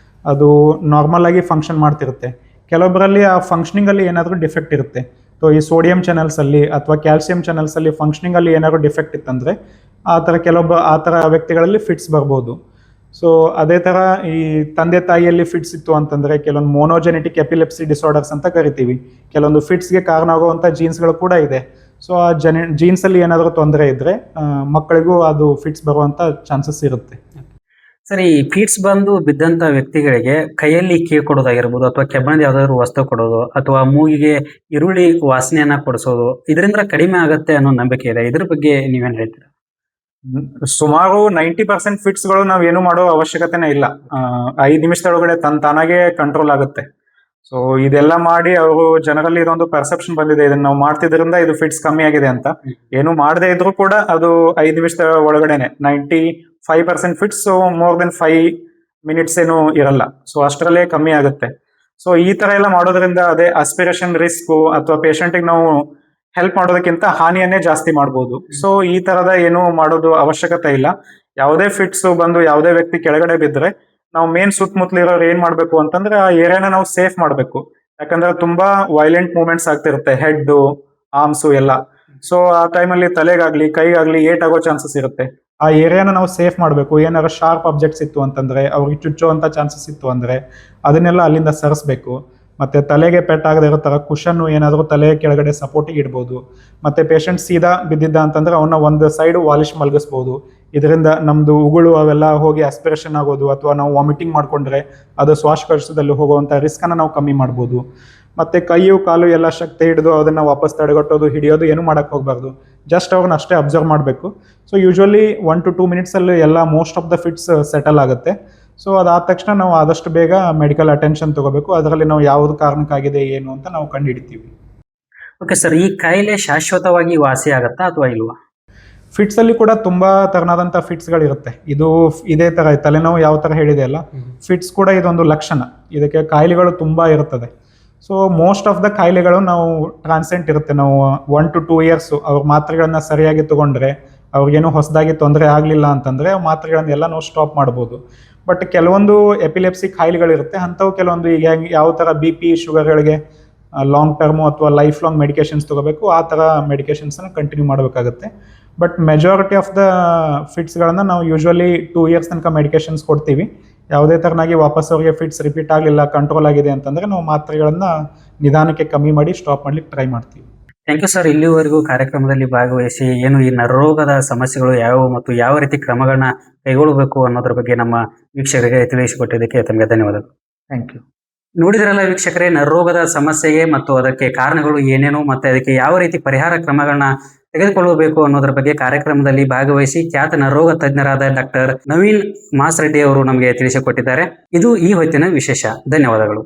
ಅದು ನಾರ್ಮಲ್ ಆಗಿ ಫಂಕ್ಷನ್ ಮಾಡ್ತಿರುತ್ತೆ. ಕೆಲವೊಬ್ಬರಲ್ಲಿ ಆ ಫಂಕ್ಷನಿಂಗ್ ಅಲ್ಲಿ ಏನಾದರೂ ಡಿಫೆಕ್ಟ್ ಇರುತ್ತೆ. ಸೊ ಈ ಸೋಡಿಯಂ ಚಾನಲ್ಸ್ ಅಲ್ಲಿ ಅಥವಾ ಕ್ಯಾಲ್ಸಿಯಂ ಚಾನಲ್ಸ್ ಅಲ್ಲಿ ಫಂಕ್ಷನಿಂಗ್ ಅಲ್ಲಿ ಏನಾದ್ರು ಡಿಫೆಕ್ಟ್ ಇತ್ತಂದ್ರೆ ಆ ತರ ವ್ಯಕ್ತಿಗಳಲ್ಲಿ ಫಿಟ್ಸ್ ಬರ್ಬೋದು. ಸೊ ಅದೇ ಥರ ಈ ತಂದೆ ತಾಯಿಯಲ್ಲಿ ಫಿಟ್ಸ್ ಇತ್ತು ಅಂತಂದರೆ ಕೆಲವೊಂದು ಮೋನೋಜೆನೆಟಿಕ್ ಎಪಿಲೆಪ್ಸಿ ಡಿಸಾರ್ಡರ್ಸ್ ಅಂತ ಕರಿತೀವಿ. ಕೆಲವೊಂದು ಫಿಟ್ಸ್ಗೆ ಕಾರಣ ಆಗುವಂಥ ಜೀನ್ಸ್ಗಳು ಕೂಡ ಇದೆ. ಸೊ ಆ ಜೀನ್ಸಲ್ಲಿ ಏನಾದರೂ ತೊಂದರೆ ಇದ್ದರೆ ಮಕ್ಕಳಿಗೂ ಅದು ಫಿಟ್ಸ್ ಬರುವಂಥ ಚಾನ್ಸಸ್ ಇರುತ್ತೆ. ಸರಿ, ಫಿಟ್ಸ್ ಬಂದು ಬಿದ್ದಂತ ವ್ಯಕ್ತಿಗಳಿಗೆ ಕೈಯಲ್ಲಿ ಕೀ ಕೊಡೋದಾಗಿರ್ಬೋದು, ಅಥವಾ ಕೆಬ್ಬಣದ ಯಾವ್ದಾದ್ರು ವಸ್ತು ಕೊಡೋದು, ಅಥವಾ ಮೂಗಿಗೆ ಈರುಳ್ಳಿ ವಾಸನೆಯನ್ನ ಕೊಡಿಸೋದು, ಇದರಿಂದ ಕಡಿಮೆ ಆಗತ್ತೆ ಅನ್ನೋ ನಂಬಿಕೆ ಇದೆ. ಇದ್ರ ಬಗ್ಗೆ ನೀವೇನ್ ಹೇಳ್ತೀರಾ? ಸುಮಾರು 90% ಫಿಟ್ಸ್ಗಳು ನಾವು ಏನು ಮಾಡೋ ಅವಶ್ಯಕತೆನೇ ಇಲ್ಲ. 5 ನಿಮಿಷದೊಳಗಡೆ ತಾನಾಗೆ ಕಂಟ್ರೋಲ್ ಆಗುತ್ತೆ. ಸೊ ಇದೆಲ್ಲ ಮಾಡಿ ಅವರು ಜನರಲ್ಲಿ ಇದೊಂದು ಪರ್ಸೆಪ್ಷನ್ ಬಂದಿದೆ, ಇದನ್ನ ನಾವು ಮಾಡ್ತಿದ್ರಿಂದ ಇದು ಫಿಟ್ಸ್ ಕಮ್ಮಿ ಆಗಿದೆ ಅಂತ. ಏನು ಮಾಡದೇ ಇದ್ರೂ ಕೂಡ ಅದು 5 ನಿಮಿಷದ ಒಳಗಡೆನೆ 95% ಫಿಟ್ಸ್ ಮೋರ್ ದೆನ್ 5 ಮಿನಿಟ್ಸ್ ಏನು ಇರಲ್ಲ. ಸೊ ಅಷ್ಟರಲ್ಲೇ ಕಮ್ಮಿ ಆಗುತ್ತೆ. ಸೊ ಈ ತರ ಎಲ್ಲ ಮಾಡೋದ್ರಿಂದ ಅದೇ ಆಸ್ಪಿರೇಷನ್ ರಿಸ್ಕ್ ಅಥವಾ ಪೇಷಂಟಿಗೆ ನಾವು ಹೆಲ್ಪ್ ಮಾಡೋದಕ್ಕಿಂತ ಹಾನಿಯನ್ನೇ ಜಾಸ್ತಿ ಮಾಡ್ಬೋದು. ಸೊ ಈ ತರದ ಏನು ಮಾಡೋದು ಅವಶ್ಯಕತೆ ಇಲ್ಲ. ಯಾವುದೇ ಫಿಟ್ಸ್ ಬಂದು ಯಾವುದೇ ವ್ಯಕ್ತಿ ಕೆಳಗಡೆ ಬಿದ್ದರೆ ನಾವು ಮೇನ್ ಸುತ್ತಮುತ್ತಲಿರೋರು ಏನ್ ಮಾಡ್ಬೇಕು ಅಂತಂದ್ರೆ ಆ ಏರಿಯಾನ ನಾವು ಸೇಫ್ ಮಾಡ್ಬೇಕು. ಯಾಕಂದ್ರೆ ತುಂಬಾ ವೈಲೆಂಟ್ ಮೂವ್ಮೆಂಟ್ಸ್ ಆಗ್ತಿರುತ್ತೆ, ಹೆಡ್, ಆರ್ಮ್ಸು ಎಲ್ಲ. ಸೊ ಆ ಟೈಮಲ್ಲಿ ತಲೆಗಾಗ್ಲಿ ಕೈಗಾಗ್ಲಿ ಏಟ್ ಆಗೋ ಚಾನ್ಸಸ್ ಇರುತ್ತೆ. ಆ ಏರಿಯಾನ ನಾವು ಸೇಫ್ ಮಾಡಬೇಕು. ಏನಾದ್ರು ಶಾರ್ಪ್ ಆಬ್ಜೆಕ್ಟ್ಸ್ ಇತ್ತು ಅಂತಂದ್ರೆ, ಅವ್ರಿಗೆ ಚುಚ್ಚುವಂತ ಚಾನ್ಸಸ್ ಇತ್ತು ಅಂದ್ರೆ ಅದನ್ನೆಲ್ಲ ಅಲ್ಲಿಂದ ಸರಿಸ್ಬೇಕು. ಮತ್ತೆ ತಲೆಗೆ ಪೆಟ್ಟಾಗದೇ ಇರೋ ತರ ಕುಷನ್ ಏನಾದರೂ ತಲೆ ಕೆಳಗಡೆ ಸಪೋರ್ಟಿಗೆ ಇಡ್ಬೋದು. ಮತ್ತೆ ಪೇಷಂಟ್ ಸೀದಾ ಬಿದ್ದಿದ್ದ ಅಂತಂದ್ರೆ ಅವನ್ನ ಒಂದು ಸೈಡ್ ವಾಲಿಶ್ ಮಲಗಿಸ್ಬೋದು. ಇದರಿಂದ ನಮ್ದು ಉಗುಳು ಅವೆಲ್ಲ ಹೋಗಿ ಆಸ್ಪಿರೇಷನ್ ಆಗೋದು, ಅಥವಾ ನಾವು ವಾಮಿಟಿಂಗ್ ಮಾಡ್ಕೊಂಡ್ರೆ ಅದು ಶ್ವಾಸಕೋಶದಲ್ಲಿ ಹೋಗುವಂತ ರಿಸ್ಕ್ ಅನ್ನ ನಾವು ಕಮ್ಮಿ ಮಾಡ್ಬೋದು. ಮತ್ತೆ ಕೈಯು ಕಾಲು ಎಲ್ಲ ಶಕ್ತಿ ಹಿಡಿದು ಅದನ್ನ ವಾಪಸ್ ತಡೆಗಟ್ಟೋದು, ಹಿಡಿಯೋದು ಏನು ಮಾಡಕ್ ಹೋಗ್ಬಾರ್ದು. ಜಸ್ಟ್ ಅವ್ರನ್ನ ಅಷ್ಟೇ ಅಬ್ಸರ್ವ್ ಮಾಡಬೇಕು. ಸೊ ಯೂಶುವಲಿ 1 to 2 minutes ಅಲ್ಲಿ ಎಲ್ಲ most of the fits settle ಆಗುತ್ತೆ. ಸೊ ಅದಾದ ತಕ್ಷಣ ನಾವು ಆದಷ್ಟು ಬೇಗ ಮೆಡಿಕಲ್ ಅಟೆನ್ಷನ್ ತಗೋಬೇಕು. ಅದರಲ್ಲಿ ನಾವು ಯಾವ್ದು ಕಾರಣಕ್ಕಾಗಿದೆ ಏನು ಅಂತ ನಾವು ಕಂಡುಹಿಡಿತೀವಿ. ಓಕೆ ಸರ್, ಈ ಕಾಯಿಲೆ ಶಾಶ್ವತವಾಗಿ ವಾಸಿ ಆಗತ್ತಾ ಅಥವಾ ಇಲ್ವಾ? ಫಿಟ್ಸ್ ಅಲ್ಲಿ ಕೂಡ ತುಂಬಾ ತರನಾದಂಥ ಫಿಟ್ಸ್ಗಳಿರುತ್ತೆ. ಇದು ಇದೇ ತರ ತಲೆನೋವು ಯಾವ ತರ ಹೇಳಿದೆ ಅಲ್ಲ, ಫಿಟ್ಸ್ ಕೂಡ ಇದೊಂದು ಲಕ್ಷಣ. ಇದಕ್ಕೆ ಕಾಯಿಲೆಗಳು ತುಂಬಾ ಇರುತ್ತದೆ. ಸೊ ಮೋಸ್ಟ್ ಆಫ್ ದ ಕಾಯಿಲೆಗಳು ನಾವು ಟ್ರಾನ್ಸೆಂಟ್ ಇರುತ್ತೆ. ನಾವು 1 to 2 years ಅವ್ರ ಮಾತ್ರೆಗಳನ್ನ ಸರಿಯಾಗಿ ತಗೊಂಡ್ರೆ, ಅವ್ರಿಗೇನು ಹೊಸದಾಗಿ ತೊಂದರೆ ಆಗಲಿಲ್ಲ ಅಂತಂದ್ರೆ ಮಾತ್ರೆಗಳನ್ನೆಲ್ಲ ನಾವು ಸ್ಟಾಪ್ ಮಾಡ್ಬೋದು. ಬಟ್ ಕೆಲವೊಂದು ಎಪಿಲೆಪ್ಸಿ ಕಾಯಿಲೆಗಳಿರುತ್ತೆ, ಅಂಥವು ಕೆಲವೊಂದು ಈಗ ಯಾವ ಥರ BP, ಶುಗರ್ಗಳಿಗೆ ಲಾಂಗ್ ಟರ್ಮು ಅಥವಾ ಲೈಫ್ ಲಾಂಗ್ ಮೆಡಿಕೇಶನ್ಸ್ ತಗೋಬೇಕು, ಆ ಥರ ಮೆಡಿಕೇಶನ್ಸನ್ನು ಕಂಟಿನ್ಯೂ ಮಾಡಬೇಕಾಗುತ್ತೆ. ಬಟ್ ಮೆಜಾರಿಟಿ ಆಫ್ ದ ಫಿಟ್ಸ್ಗಳನ್ನು ನಾವು ಯೂಶ್ವಲಿ 2 years ತನಕ ಮೆಡಿಕೇಶನ್ಸ್ ಕೊಡ್ತೀವಿ. ಯಾವುದೇ ಥರನಾಗಿ ವಾಪಸ್ ಅವರಿಗೆ ಫಿಟ್ಸ್ ರಿಪೀಟ್ ಆಗಲಿಲ್ಲ, ಕಂಟ್ರೋಲ್ ಆಗಿದೆ ಅಂತಂದರೆ ನಾವು ಮಾತ್ರೆಗಳನ್ನು ನಿಧಾನಕ್ಕೆ ಕಮ್ಮಿ ಮಾಡಿ ಸ್ಟಾಪ್ ಮಾಡ್ಲಿಕ್ಕೆ ಟ್ರೈ ಮಾಡ್ತೀವಿ. Thank you sir. ಇಲ್ಲಿವರೆಗೂ ಕಾರ್ಯಕ್ರಮದಲ್ಲಿ ಭಾಗವಹಿಸಿ ಏನು ಈ ನರರೋಗದ ಸಮಸ್ಯೆಗಳು ಯಾವುವು ಮತ್ತು ಯಾವ ರೀತಿ ಕ್ರಮಗಳನ್ನ ಕೈಗೊಳ್ಳಬೇಕು ಅನ್ನೋದ್ರ ಬಗ್ಗೆ ನಮ್ಮ ವೀಕ್ಷಕರಿಗೆ ತಿಳಿಸಿಕೊಟ್ಟಿದ್ದಕ್ಕೆ ತಮಗೆ ಧನ್ಯವಾದಗಳು. Thank you. ನೋಡಿದ್ರಲ್ಲ ವೀಕ್ಷಕರೇ, ನರರೋಗದ ಸಮಸ್ಯೆಗೆ ಮತ್ತು ಅದಕ್ಕೆ ಕಾರಣಗಳು ಏನೇನು ಮತ್ತೆ ಅದಕ್ಕೆ ಯಾವ ರೀತಿ ಪರಿಹಾರ ಕ್ರಮಗಳನ್ನ ತೆಗೆದುಕೊಳ್ಳಬೇಕು ಅನ್ನೋದ್ರ ಬಗ್ಗೆ ಕಾರ್ಯಕ್ರಮದಲ್ಲಿ ಭಾಗವಹಿಸಿ ಖ್ಯಾತ ನರರೋಗ ತಜ್ಞರಾದ ಡಾಕ್ಟರ್ ನವೀನ್ ಮಾಸ್ ರೆಡ್ಡಿ ಅವರು ನಮಗೆ ತಿಳಿಸಿಕೊಟ್ಟಿದ್ದಾರೆ. ಇದು ಈ ಹೊತ್ತಿನ ವಿಶೇಷ. ಧನ್ಯವಾದಗಳು.